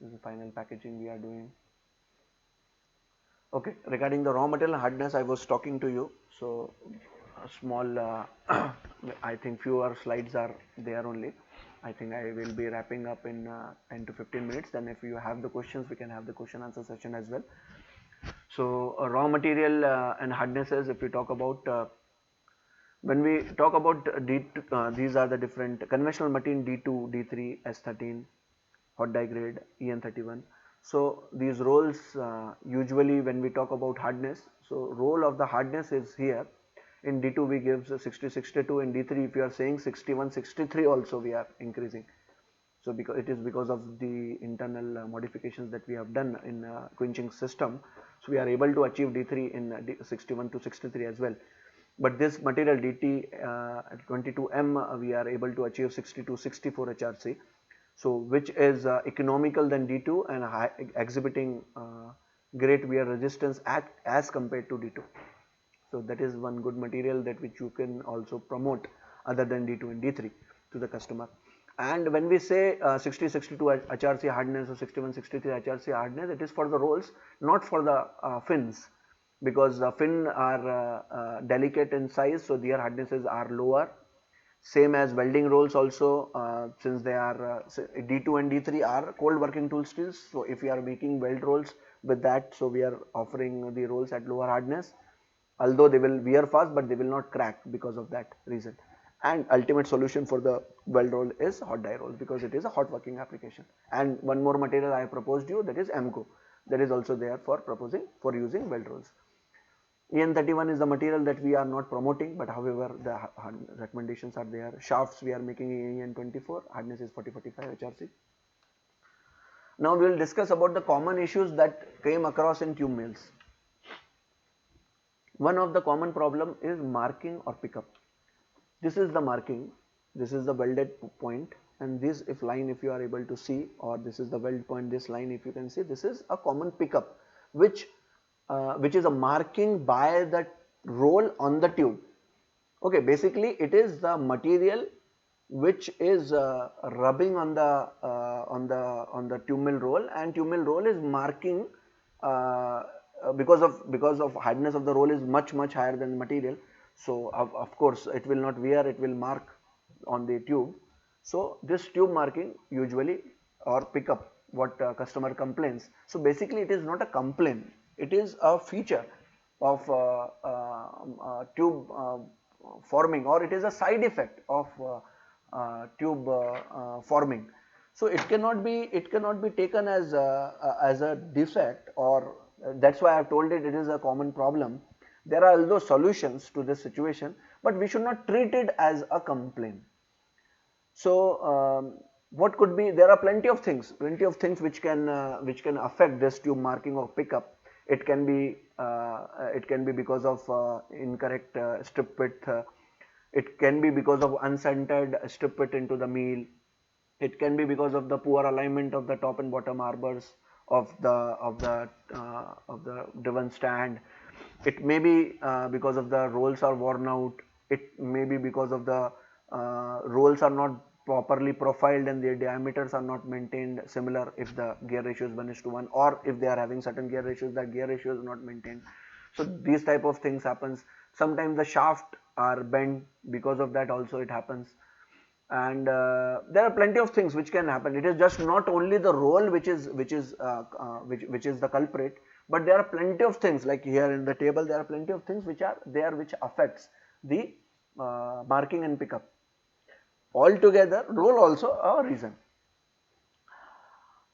[SPEAKER 1] This is the final packaging we are doing. Okay, regarding the raw material hardness, I was talking to you. So a small, I think fewer slides are there only. I think I will be wrapping up in 10 to 15 minutes. Then if you have the questions, we can have the question answer session as well. So raw material and hardnesses, if we talk about, when we talk about these are the different conventional material D2, D3, S13, hot die grade, EN31. So these roles usually when we talk about hardness, so role of the hardness is here. In D2 we give 60 62, in D3 if you are saying 61 63 also we are increasing. So because it is because of the internal modifications that we have done in quenching system, so we are able to achieve D3 in 61 to 63 as well. But this material DT 22M we are able to achieve 60 to 64 HRC, so which is economical than D2 and exhibiting great wear resistance as compared to D2. So that is one good material that which you can also promote other than D2 and D3 to the customer. And when we say 60 62 HRC hardness or 61 63 HRC hardness, it is for the rolls, not for the fins, because the fin are delicate in size, so their hardnesses are lower. Same as welding rolls also, since they are D2 and D3 are cold working tool steels, so if we are making weld rolls with that, so we are offering the rolls at lower hardness, although they will wear fast but they will not crack because of that reason. And ultimate solution for the weld roll is hot die roll, because it is a hot working application. And one more material I have proposed you, that is EMCO, that is also there for proposing for using weld rolls. EN31 is the material that we are not promoting, but however the recommendations are there. Shafts we are making EN24, hardness is 40-45 HRC. Now we will discuss about the common issues that came across in tube mills. One of the common problem is marking or pickup. This is the marking, this is the welded point, and this if line if you are able to see, or this is the weld point, this line if you can see, this is a common pickup which is a marking by the roll on the tube. Okay, basically it is the material which is rubbing on the tube mill roll, and tube mill roll is marking because of hardness of the roll is much higher than the material. So of course it will not wear, it will mark on the tube. So this tube marking usually or pickup what customer complains. So basically it is not a complaint, it is a feature of tube forming, or it is a side effect of tube forming. So it cannot be taken as a defect, or that's why I have told it is a common problem. There are although solutions to this situation, but we should not treat it as a complaint. So what could be, there are plenty of things which can affect this tube marking or pickup. It can be because of incorrect strip width. It can be because of uncentered strip width into the meal. It can be because of the poor alignment of the top and bottom arbors of the driven stand. It may be because of the rolls are worn out. It may be because of the rolls are not properly profiled and their diameters are not maintained similar if the gear ratio is 1:1, or if they are having certain gear ratios, that gear ratio is not maintained. So these type of things happens. Sometimes the shaft are bent, because of that also it happens. And there are plenty of things which can happen. It is just not only the roll which is the culprit, but there are plenty of things, like here in the table there are plenty of things which are there which affects the marking and pickup. Altogether roll also a reason.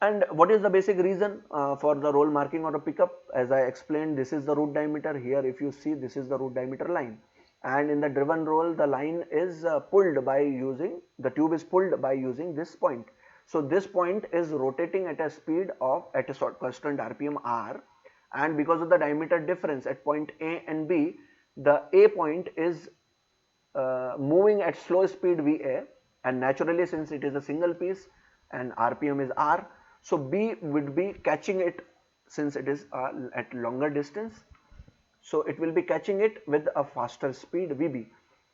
[SPEAKER 1] And what is the basic reason for the roll marking or a pickup? As I explained, this is the root diameter. Here if you see, this is the root diameter line, and in the driven roll the line is pulled by using, the tube is pulled by using this point. So this point is rotating at a speed of, at a constant RPM R, and because of the diameter difference at point A and B, the A point is moving at slow speed VA, and naturally since it is a single piece and RPM is R, so B would be catching it, since it is at longer distance, so it will be catching it with a faster speed VB.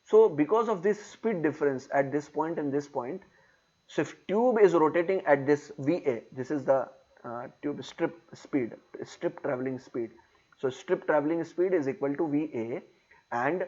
[SPEAKER 1] So because of this speed difference at this point and this point, so if tube is rotating at this VA, this is the tube strip speed, strip traveling speed. So strip traveling speed is equal to VA, and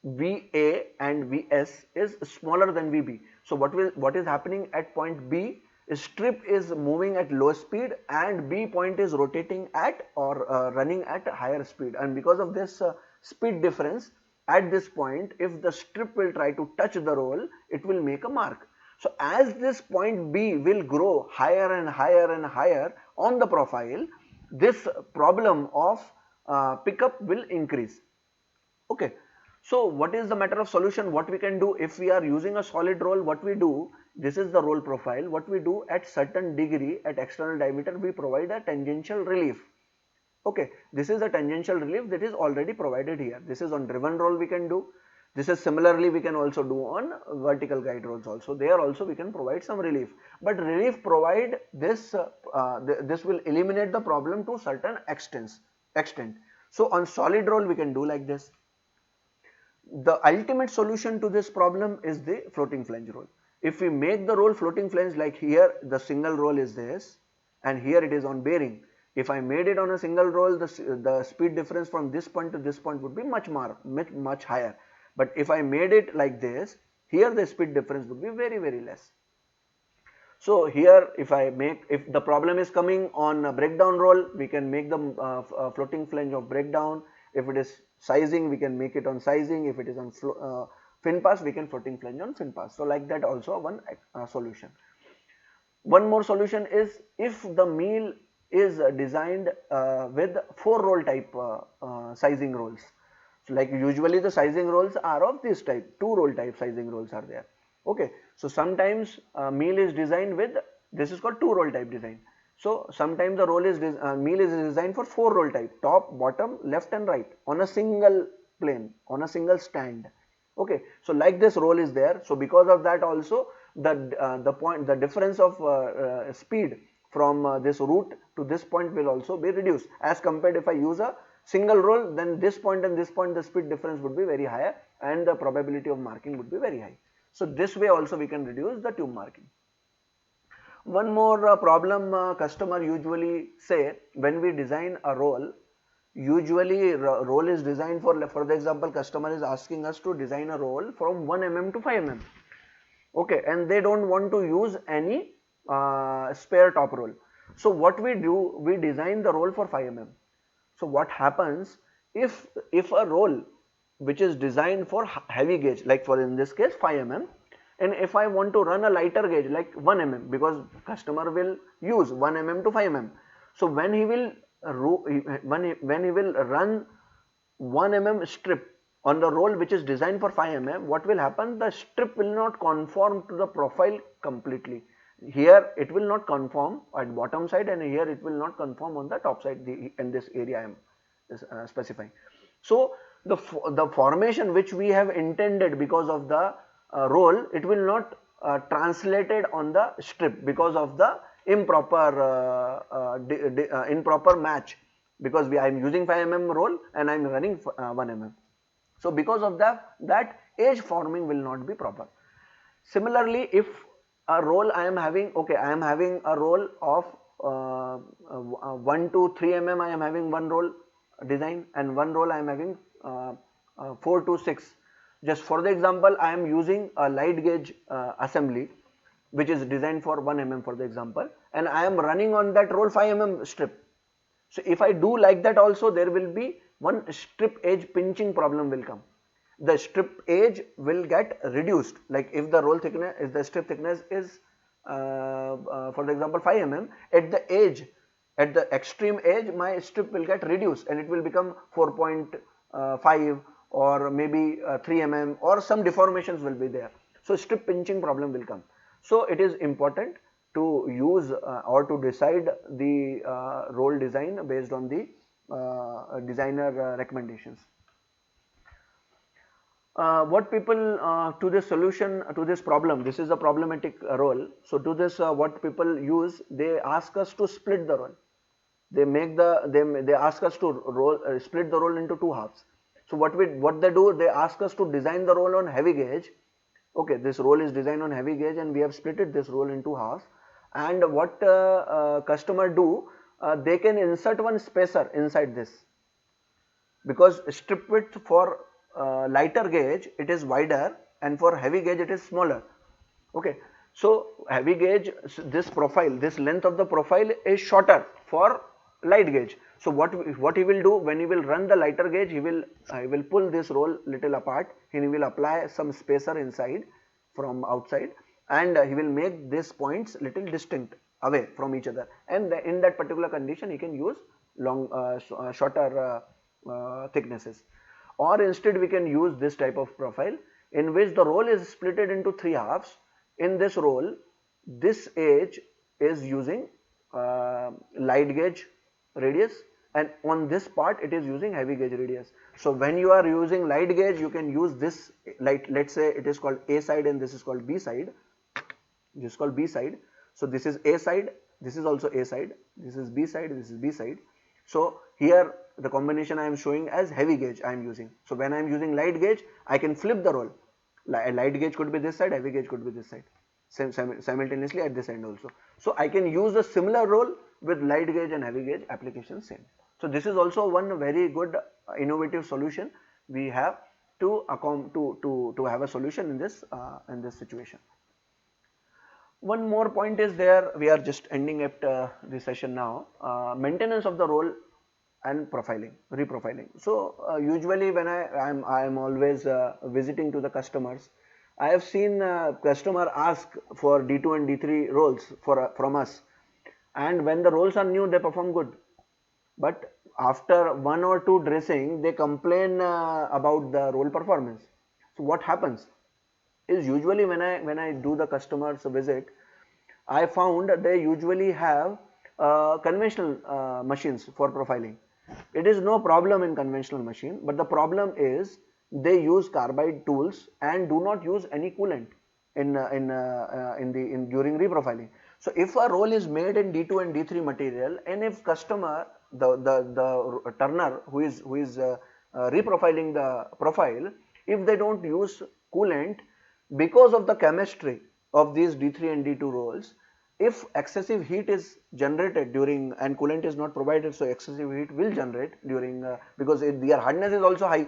[SPEAKER 1] VA and VS is smaller than VB. So what is happening at point B is strip is moving at low speed and B point is rotating at or running at higher speed, and because of this speed difference at this point, if the strip will try to touch the roll, it will make a mark. So as this point B will grow higher and higher and higher on the profile, this problem of pickup will increase. Okay. So what is the matter of solution? What we can do if we are using a solid roll, what we do, this is the roll profile, what we do at certain degree at external diameter, we provide a tangential relief. Okay, this is a tangential relief that is already provided here. This is on driven roll we can do. This is similarly we can also do on vertical guide rolls also. There also we can provide some relief. But relief provide this, this will eliminate the problem to certain extent. So on solid roll we can do like this. The ultimate solution to this problem is the floating flange roll. If we make the roll floating flange, like here the single roll is this and here it is on bearing. If I made it on a single roll, the speed difference from this point to this point would be much higher. But if I made it like this, here the speed difference would be very less. So here if the problem is coming on a breakdown roll, we can make the floating flange of breakdown. If it is sizing, we can make it on sizing. If it is on fin pass, we can floating flange on fin pass. So like that also one solution. One more solution is if the meal is designed with 4 roll type sizing rolls. So like usually the sizing rolls are of this type, 2 roll type sizing rolls are there. Okay, so sometimes meal is designed with, this is called 2 roll type design. So sometimes the roll is meal is designed for 4 roll type, top, bottom, left and right on a single plane, on a single stand. Okay, so like this roll is there. So because of that also the difference of speed from this root to this point will also be reduced, as compared if I use a single roll, then this point and this point the speed difference would be very higher and the probability of marking would be very high. So this way also we can reduce the tube marking. One more problem customer usually say when we design a roll, usually roll is designed for the example, customer is asking us to design a roll from 1 mm to 5 mm. Okay, and they don't want to use any spare top roll. So what we do, we design the roll for 5 mm. So what happens if a roll which is designed for heavy gauge, like for in this case 5 mm, and if I want to run a lighter gauge like 1 mm, because customer will use 1 mm to 5 mm. So when he will run 1 mm strip on the roll which is designed for 5 mm, what will happen? The strip will not conform to the profile completely. Here it will not conform at bottom side, and here it will not conform on the top side, in this area I am specifying. So the formation which we have intended because of the roll, it will not translated on the strip because of the improper match, because I am using 5 mm roll and I am running 1 mm. So because of that edge forming will not be proper. Similarly, if a roll I am having, okay, I am having a roll of 1 to 3 mm, I am having one roll design, and one roll I am having 4 to 6. Just for the example, I am using a light gauge assembly which is designed for 1 mm for the example, and I am running on that roll 5 mm strip. So if I do like that also, there will be one strip edge pinching problem will come. The strip edge will get reduced. Like if the roll thickness, if the strip thickness is for the example 5 mm, at the edge, at the extreme edge, my strip will get reduced and it will become 4.5 or maybe 3 mm, or some deformations will be there. So strip pinching problem will come. So it is important to use or to decide the roll design based on the designer recommendations. What people to this solution to this problem, this is a problematic roll. So to this what people use, they ask us to split the roll. They make they ask us to split the roll into 2 halves. So what they do, they ask us to design the roll on heavy gauge. Okay, this roll is designed on heavy gauge and we have split this roll into halves. And what customer do, they can insert one spacer inside this, because strip width for lighter gauge it is wider and for heavy gauge it is smaller. Okay, so heavy gauge, this profile, this length of the profile is shorter for light gauge. So what he will do, when he will run the lighter gauge, he will pull this roll little apart, he will apply some spacer inside from outside, and he will make these points little distinct away from each other, and in that particular condition he can use shorter thicknesses. Or instead we can use this type of profile in which the roll is splitted into three halves. In this roll, this edge is using light gauge radius, and on this part it is using heavy gauge radius. So when you are using light gauge, you can use this, like let's say it is called A side and this is called B side. This is called B side. So this is A side, this is also A side, this is B side, this is B side. So here the combination I am showing as heavy gauge I am using. So when I am using light gauge, I can flip the roll. Light gauge could be this side, heavy gauge could be this side, simultaneously at this end also. So I can use a similar roll with light gauge and heavy gauge application same. So this is also one very good innovative solution we have to have a solution in this situation. One more point is there, we are just ending at the session now, maintenance of the roll and profiling, reprofiling. So usually when I am always visiting to the customers, I have seen customer ask for D2 and D3 rolls from us, and when the rolls are new they perform good, but after one or two dressing they complain about the roll performance. So what happens is, usually when I do the customers visit, I found they usually have conventional machines for profiling. It is no problem in conventional machine, but the problem is they use carbide tools and do not use any coolant during reprofiling. So if a roll is made in D2 and D3 material, and if customer, the turner who is reprofiling the profile, if they don't use coolant, because of the chemistry of these D3 and D2 rolls, if excessive heat is generated during, and coolant is not provided, so excessive heat will generate during, because their hardness is also high.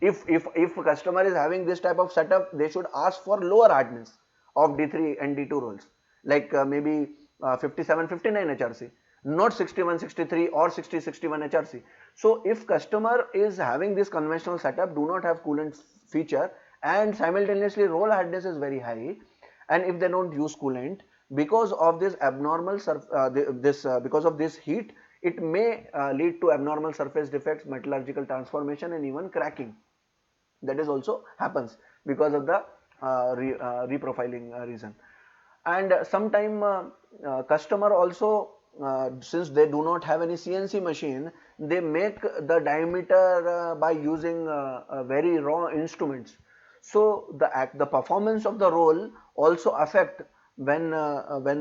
[SPEAKER 1] If customer is having this type of setup, they should ask for lower hardness of D3 and D2 rolls, like maybe 57, 59 HRC, not 61, 63 or 60, 61 HRC. So if customer is having this conventional setup, do not have coolant feature, and simultaneously roll hardness is very high, and if they don't use coolant, because of this abnormal because of this heat, it may lead to abnormal surface defects, metallurgical transformation, and even cracking. That is also happens because of the reprofiling reason. And sometime customer also, since they do not have any CNC machine, they make the diameter by using very raw instruments. So the performance of the roll also affect when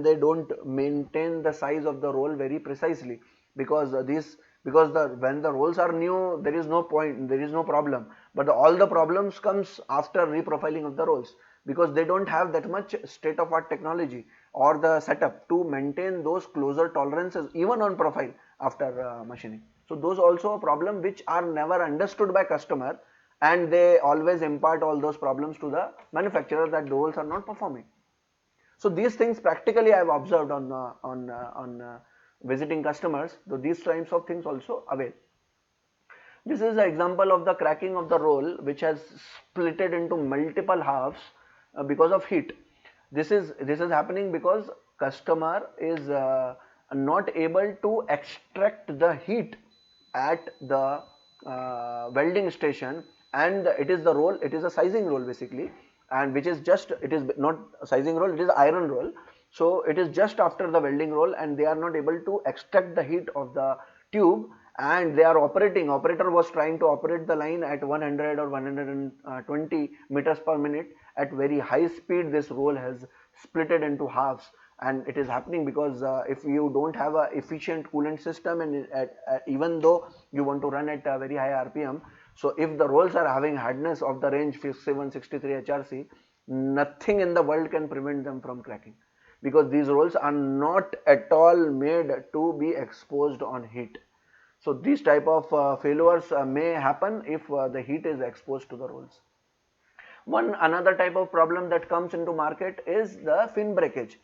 [SPEAKER 1] they don't maintain the size of the roll very precisely, because when the rolls are new, there is no point, there is no problem, but all the problems comes after reprofiling of the rolls, because they don't have that much state of art technology or the setup to maintain those closer tolerances even on profile after machining. So those also a problem which are never understood by customer, and they always impart all those problems to the manufacturer that the rolls are not performing. So these things practically I have observed on visiting customers. So these types of things also avail. This is an example of the cracking of the roll, which has splitted into multiple halves because of heat. This is happening because customer is not able to extract the heat at the welding station, and it is the roll, it is a sizing roll basically, and which is just, it is not a sizing roll, it is iron roll. So it is just after the welding roll, and they are not able to extract the heat of the tube, and they are operator was trying to operate the line at 100 or 120 meters per minute at very high speed. This roll has splitted into halves, and it is happening because if you don't have a efficient coolant system, and even though you want to run at a very high RPM, so if the rolls are having hardness of the range 6163 HRC, nothing in the world can prevent them from cracking, because these rolls are not at all made to be exposed on heat. So these type of failures may happen if the heat is exposed to the rolls. Another type of problem that comes into market is the fin breakage.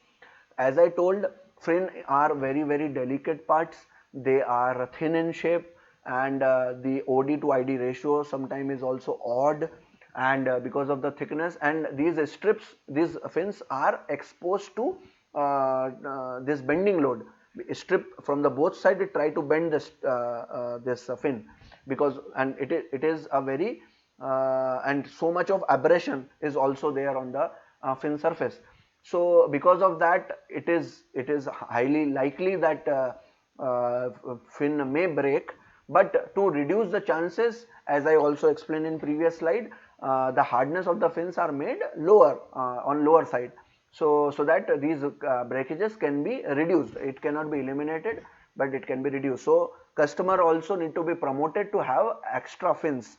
[SPEAKER 1] As I told, fin are very delicate parts. They are thin in shape, and the OD to ID ratio sometimes is also odd. and because of the thickness, and these strips, these fins are exposed to this bending load. Strip from the both side, it try to bend this fin, because, and it is a very and so much of abrasion is also there on the fin surface. So because of that, it is highly likely that fin may break. But to reduce the chances, as I also explained in previous slide, the hardness of the fins are made lower, on lower side, so that these breakages can be reduced. It cannot be eliminated, but it can be reduced. So customer also need to be promoted to have extra fins.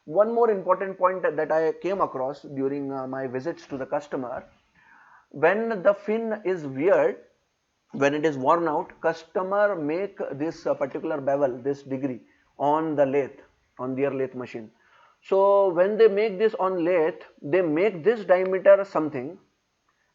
[SPEAKER 1] One more important point that I came across during my visits to the customer: when the fin is weared, when it is worn out, customer make this particular bevel, this degree, on the lathe, on their lathe machine. So when they make this on lathe, they make this diameter something,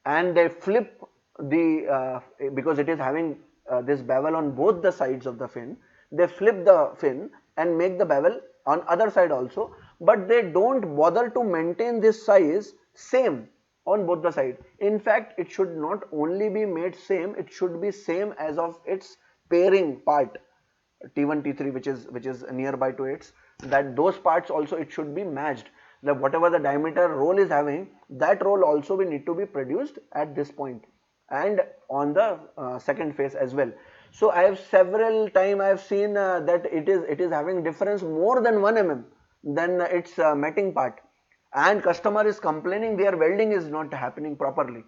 [SPEAKER 1] and they flip the because it is having this bevel on both the sides of the fin, they flip the fin and make the bevel on other side also, but they don't bother to maintain this size same on both the side. In fact, it should not only be made same, it should be same as of its pairing part, T1 T3, which is nearby to its, that those parts also it should be matched. The whatever the diameter roll is having, that roll also will need to be produced at this point and on the second face as well. So I have several time I have seen that it is having difference more than 1 mm than its matting part, and customer is complaining their welding is not happening properly.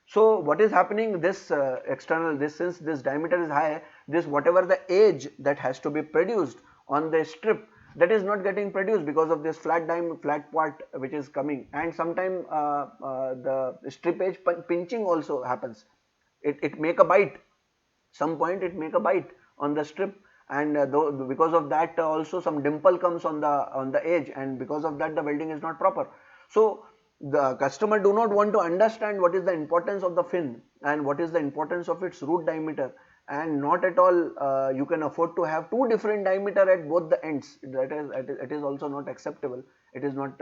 [SPEAKER 1] So what is happening, this external, this, since this diameter is high, this whatever the edge that has to be produced on the strip, that is not getting produced because of this flat part which is coming, and sometime the strip edge pinching also happens. It make a bite, some point it make a bite on the strip, and because of that also some dimple comes on the edge, and because of that the welding is not proper. So the customer do not want to understand what is the importance of the fin and what is the importance of its root diameter, and not at all you can afford to have two different diameter at both the ends. It is also not acceptable, it is not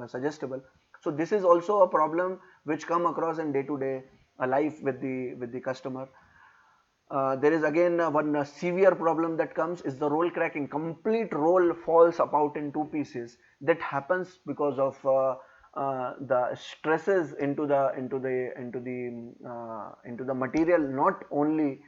[SPEAKER 1] suggestible. So this is also a problem which come across in day to day life with the customer. There is again one severe problem that comes is the roll cracking. Complete roll falls apart in two pieces. That happens because of the stresses into the material. Not only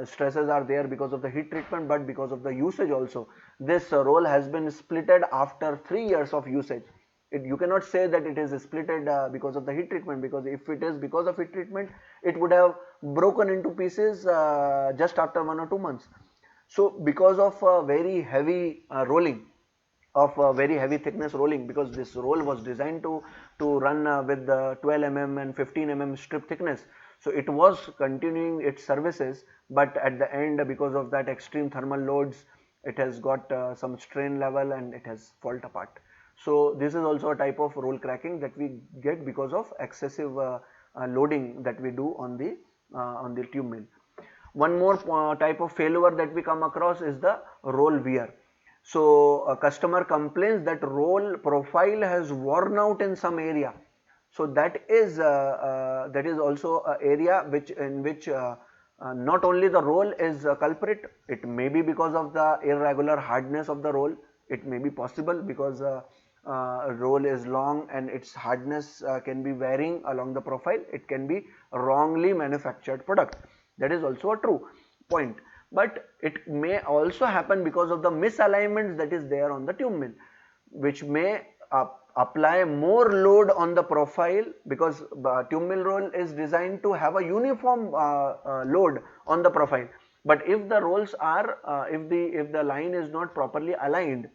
[SPEAKER 1] stresses are there because of the heat treatment, but because of the usage also. This roll has been splitted after 3 years of usage. You cannot say that it is splitted because of the heat treatment, because if it is because of heat treatment, it would have broken into pieces just after 1 or 2 months. So because of very heavy rolling, of very heavy thickness rolling, because this roll was designed to run with 12 mm and 15 mm strip thickness, so it was continuing its services, but at the end, because of that extreme thermal loads, it has got some strain level and it has fall apart. So this is also a type of roll cracking that we get because of excessive loading that we do on the tube mill. One more type of failure that we come across is the roll wear. So a customer complains that roll profile has worn out in some area. So that is also an area in which not only the roll is a culprit, it may be because of the irregular hardness of the roll. It may be possible because roll is long and its hardness can be varying along the profile. It can be wrongly manufactured product. That is also a true point. But it may also happen because of the misalignments that is there on the tube mill, which may apply more load on the profile, because tube mill roll is designed to have a uniform load on the profile. But if the rolls are if the line is not properly aligned,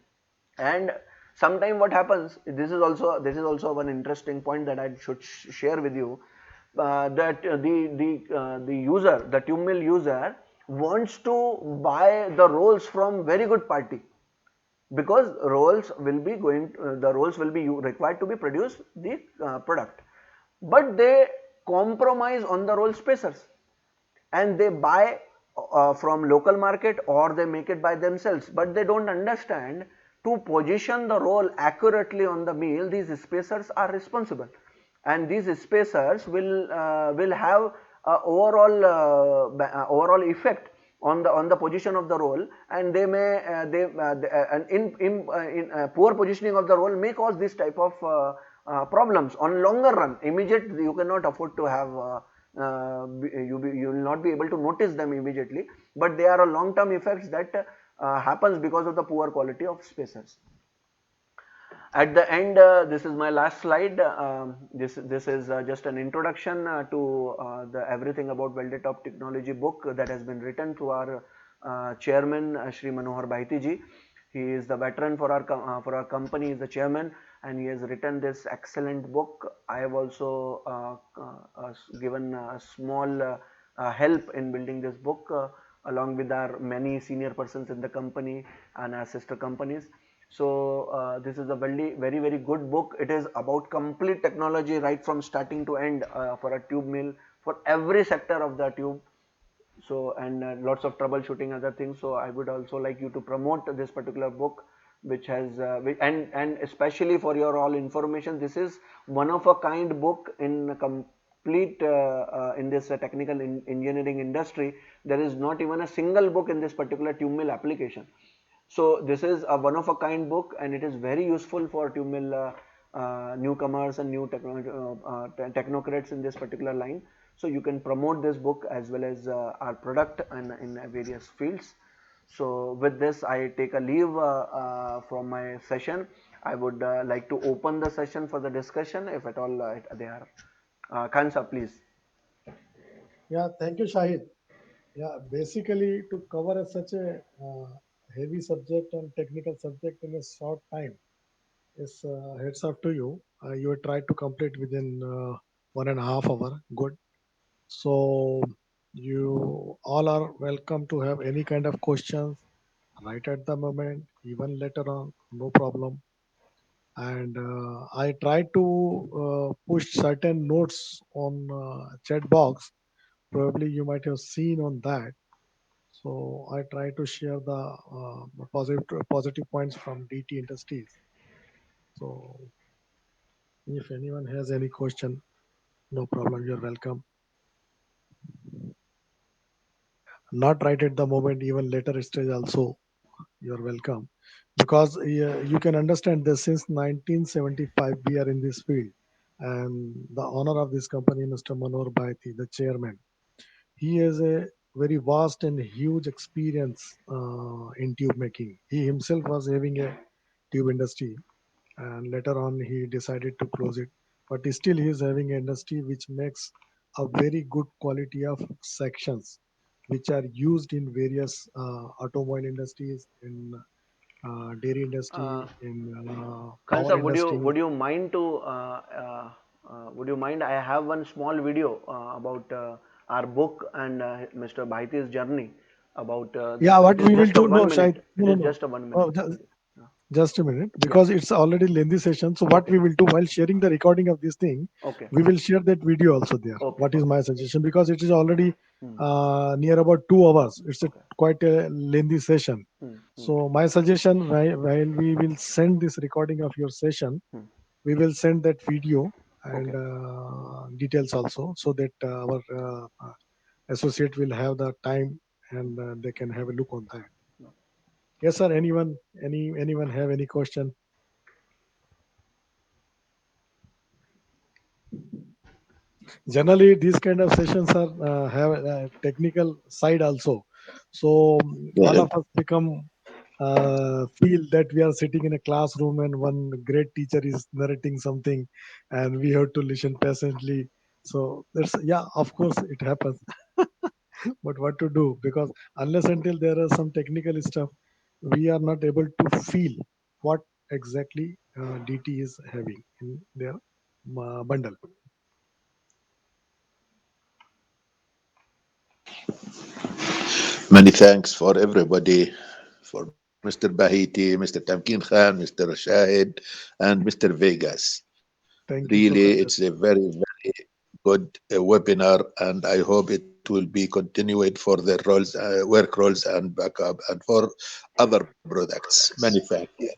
[SPEAKER 1] and sometime what happens, this is also one interesting point that I should share with you, that the user, the tube mill user, wants to buy the rolls from very good party, because rolls will be required to be produce the product, but they compromise on the roll spacers, and they buy from local market or they make it by themselves. But they don't understand to position the roll accurately on the mill, these spacers are responsible, and these spacers will have overall effect on the position of the roll, and they may and in poor positioning of the roll may cause this type of problems on longer run. Immediate, you cannot afford to have you will not be able to notice them immediately, but they are a long term effects that happens because of the poor quality of spacers. At the end, this is my last slide. This is just an introduction to the everything about welded top technology book that has been written through our chairman, Shri Manohar Baheti ji. He is the veteran for our company. He is the chairman, and he has written this excellent book. I have also given a small help in building this book, along with our many senior persons in the company and our sister companies. So this is a very good book. It is about complete technology right from starting to end for a tube mill, for every sector of the tube. So, and lots of troubleshooting other things. So I would also like you to promote this particular book, which has and especially for your all information, this is one of a kind book in complete in this technical engineering industry. There is not even a single book in this particular tube mill application. So this is a one of a kind book, and it is very useful for tube mill newcomers and new technocrats in this particular line. So you can promote this book as well as our product and in various fields. So with this, I take a leave from my session. I would like to open the session for the discussion, if at all they are. Khan sir, please.
[SPEAKER 2] Yeah, thank you, Shahid. Yeah, basically to cover such a heavy subject and technical subject in a short time is heads up to you. You tried to complete within 1.5 hour. Good. So you all are welcome to have any kind of questions right at the moment, even later on, no problem. And I try to push certain notes on chat box. Probably you might have seen on that. So I try to share the positive points from DT Industries. So if anyone has any question, no problem. You're welcome. Not right at the moment, even later stage also. You're welcome. Because you can understand that since 1975 we are in this field, and the owner of this company, Mr. Manohar Bhaiti, the chairman, he has a very vast and huge experience in tube making. He himself was having a tube industry, and later on he decided to close it. But still, he is having an industry which makes a very good quality of sections, which are used in various automobile industries, in dairy
[SPEAKER 1] Uh,
[SPEAKER 2] industry, in power
[SPEAKER 1] Khansa,
[SPEAKER 2] industry.
[SPEAKER 1] would you mind to would you mind? I have one small video about our book and Mr. Bhaiti's journey about
[SPEAKER 2] Yeah,
[SPEAKER 1] it
[SPEAKER 2] what
[SPEAKER 1] is
[SPEAKER 2] we will
[SPEAKER 1] just a
[SPEAKER 2] do? No,
[SPEAKER 1] one
[SPEAKER 2] Shahid,
[SPEAKER 1] minute. It
[SPEAKER 2] no,
[SPEAKER 1] is
[SPEAKER 2] no,
[SPEAKER 1] just a one
[SPEAKER 2] no.
[SPEAKER 1] minute video.
[SPEAKER 2] Just a minute,
[SPEAKER 1] Yeah.
[SPEAKER 2] because it's already lengthy session. So what
[SPEAKER 1] Okay.
[SPEAKER 2] we will do while sharing the recording of this thing,
[SPEAKER 1] Okay.
[SPEAKER 2] we will share that video also there.
[SPEAKER 1] Okay.
[SPEAKER 2] What is
[SPEAKER 1] Okay.
[SPEAKER 2] my suggestion? Because it is already
[SPEAKER 1] Hmm.
[SPEAKER 2] near about 2 hours. It's a
[SPEAKER 1] Okay.
[SPEAKER 2] quite a lengthy session.
[SPEAKER 1] Hmm. Hmm.
[SPEAKER 2] So my suggestion, while we will send this recording of your session,
[SPEAKER 1] Hmm.
[SPEAKER 2] we will send that video
[SPEAKER 1] Okay.
[SPEAKER 2] and details also, so that our associate will have the time, and they can have a look on that. Yes, sir. Anyone have any question? Generally these kind of sessions are have a technical side also. So all
[SPEAKER 3] Yeah,
[SPEAKER 2] of us become feel that we are sitting in a classroom and one great teacher is narrating something, and we have to listen patiently. So that's, yeah, of course it happens. But what to do, because unless until there are some technical stuff, we are not able to feel what exactly DT is having in their bundle.
[SPEAKER 3] many thanks for everybody, for Mr. Bahiti, Mr. Tamkin Khan, Mr. Shahid, and Mr. Vegas.
[SPEAKER 2] Thank you so
[SPEAKER 3] Really,
[SPEAKER 2] much.
[SPEAKER 3] it's a very good webinar, and I hope it will be continued for the roles, work roles and backup and for other products. Many thanks here.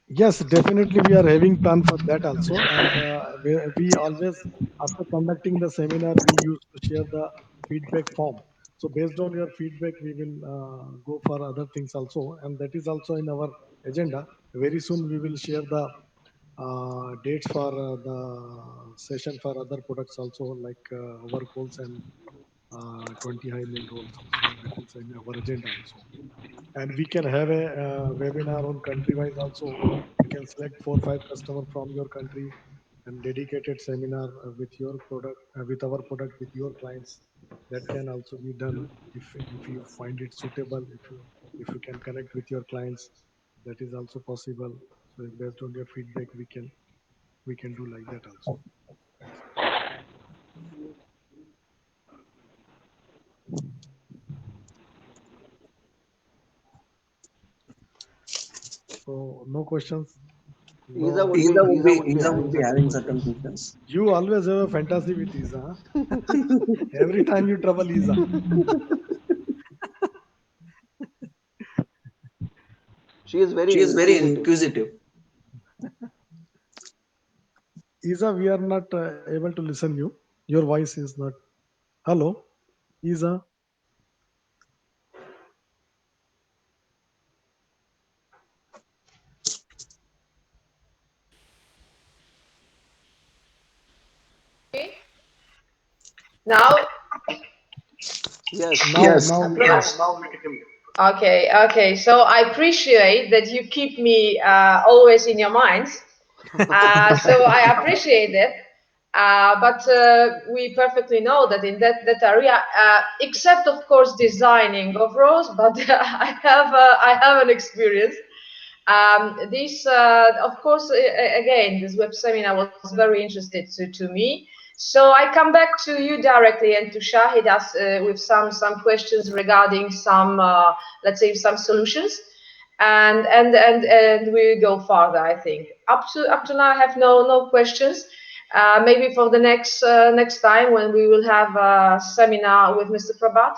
[SPEAKER 2] Yes, definitely we are having plan for that also. And we always, after conducting the seminar, we used to share the feedback form. So based on your feedback, we will go for other things also. And that is also in our agenda. Very soon we will share the dates for the session for other products also, like our goals and 20 high mail roles also. That is in our agenda also. And we can have a webinar on country wise also. We can select 4 5 customer from your country and dedicated seminar with your product, with our product, with your clients. That can also be done if you find it suitable, if you can connect with your clients. That is also possible. So based on your feedback, we can do like that also. So no questions.
[SPEAKER 1] Isa
[SPEAKER 2] No.
[SPEAKER 1] would be Isa would be
[SPEAKER 4] Isa
[SPEAKER 1] having
[SPEAKER 4] would be
[SPEAKER 1] certain
[SPEAKER 4] having certain
[SPEAKER 1] questions.
[SPEAKER 4] questions.
[SPEAKER 2] You always have a fantasy with Isa. Huh? Every time you trouble Isa.
[SPEAKER 1] She is very
[SPEAKER 4] She is very
[SPEAKER 1] inquisitive.
[SPEAKER 4] inquisitive.
[SPEAKER 2] Isa, we are not able to listen you. Your voice is not. Hello, Isa.
[SPEAKER 5] Now,
[SPEAKER 1] Yes.
[SPEAKER 2] Now,
[SPEAKER 4] Yes.
[SPEAKER 2] now we can.
[SPEAKER 5] okay. So I appreciate that you keep me always in your minds. So I appreciate it. But we perfectly know that in that area, except of course designing of roles, but I have an experience. This, of course, again, this web seminar was very interesting to me. So I come back to you directly and to Shahid us with some questions regarding some, let's say, some solutions, and we go further. I think up to now I have no questions. Maybe for the next time when we will have a seminar with Mr. Prabhat.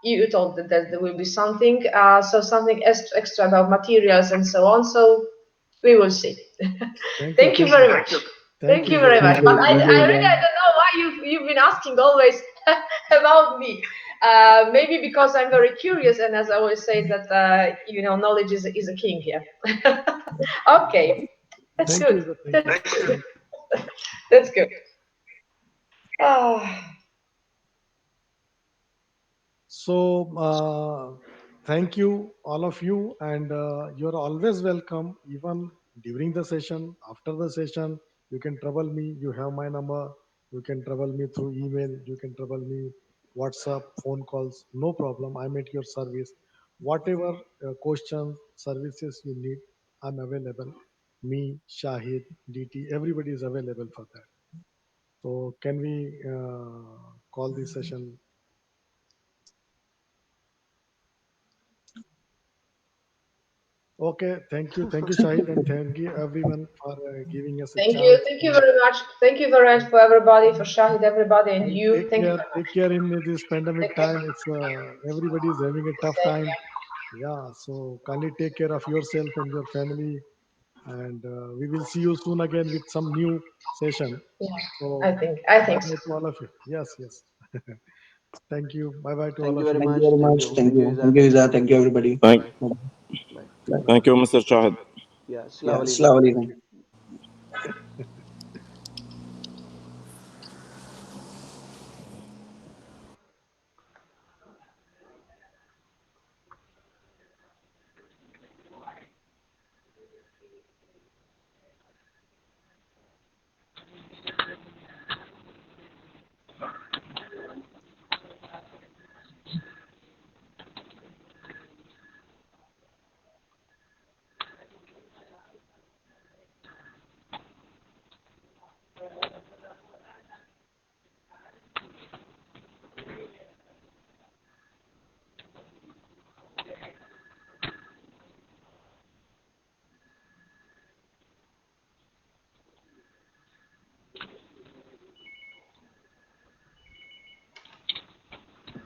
[SPEAKER 5] You told that there will be something, so something extra about materials and so on. So we will see. Thank you very much. Thank you very much. But I really I don't know why you've been asking always about me. Maybe because I'm very curious, and as I always say that knowledge is a king here. Okay, that's
[SPEAKER 2] Thank you,
[SPEAKER 5] good.
[SPEAKER 2] Isa. Thank you. Thank
[SPEAKER 5] That's good. Ah.
[SPEAKER 2] So, thank you, all of you, and you're always welcome, even during the session, after the session. You can trouble me. You have my number. You can trouble me through email. You can trouble me WhatsApp, phone calls. No problem. I'm at your service. Whatever questions, services you need, I'm available. Me, Shahid, DT, everybody is available for that. So, can we call this session? Okay, thank you, Shahid, and thank you everyone for giving us a chance.
[SPEAKER 5] Thank you very much. Thank you very much for everybody, for Shahid, everybody, and
[SPEAKER 2] And
[SPEAKER 5] you. Thank you very much.
[SPEAKER 2] take care in this pandemic
[SPEAKER 5] Take care.
[SPEAKER 2] time. It's everybody is having a tough
[SPEAKER 5] Thank
[SPEAKER 2] time. Yeah, so kindly take care of yourself and your family, and we will see you soon again with some new session.
[SPEAKER 5] you. Yeah,
[SPEAKER 2] So
[SPEAKER 5] I
[SPEAKER 2] bye
[SPEAKER 5] think so.
[SPEAKER 2] bye to all of you. Yes, yes. Thank you. Bye bye to
[SPEAKER 1] Thank
[SPEAKER 2] all
[SPEAKER 1] you
[SPEAKER 2] of
[SPEAKER 1] very
[SPEAKER 2] you.
[SPEAKER 4] Thank you
[SPEAKER 1] much.
[SPEAKER 4] very
[SPEAKER 1] Thank
[SPEAKER 4] much.
[SPEAKER 1] you.
[SPEAKER 4] Thank
[SPEAKER 1] Thank you,
[SPEAKER 4] you.
[SPEAKER 1] Isa.
[SPEAKER 4] Thank you,
[SPEAKER 1] Thank you,
[SPEAKER 4] Isa. Thank you,
[SPEAKER 1] everybody.
[SPEAKER 4] everybody.
[SPEAKER 6] Thank,
[SPEAKER 1] Bye.
[SPEAKER 2] Bye.
[SPEAKER 6] thank you, Mr. Shahid.
[SPEAKER 1] Yeah.
[SPEAKER 4] Yeah,
[SPEAKER 1] Assalamu alaikum.
[SPEAKER 4] Assalamu alaikum.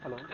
[SPEAKER 1] Hello.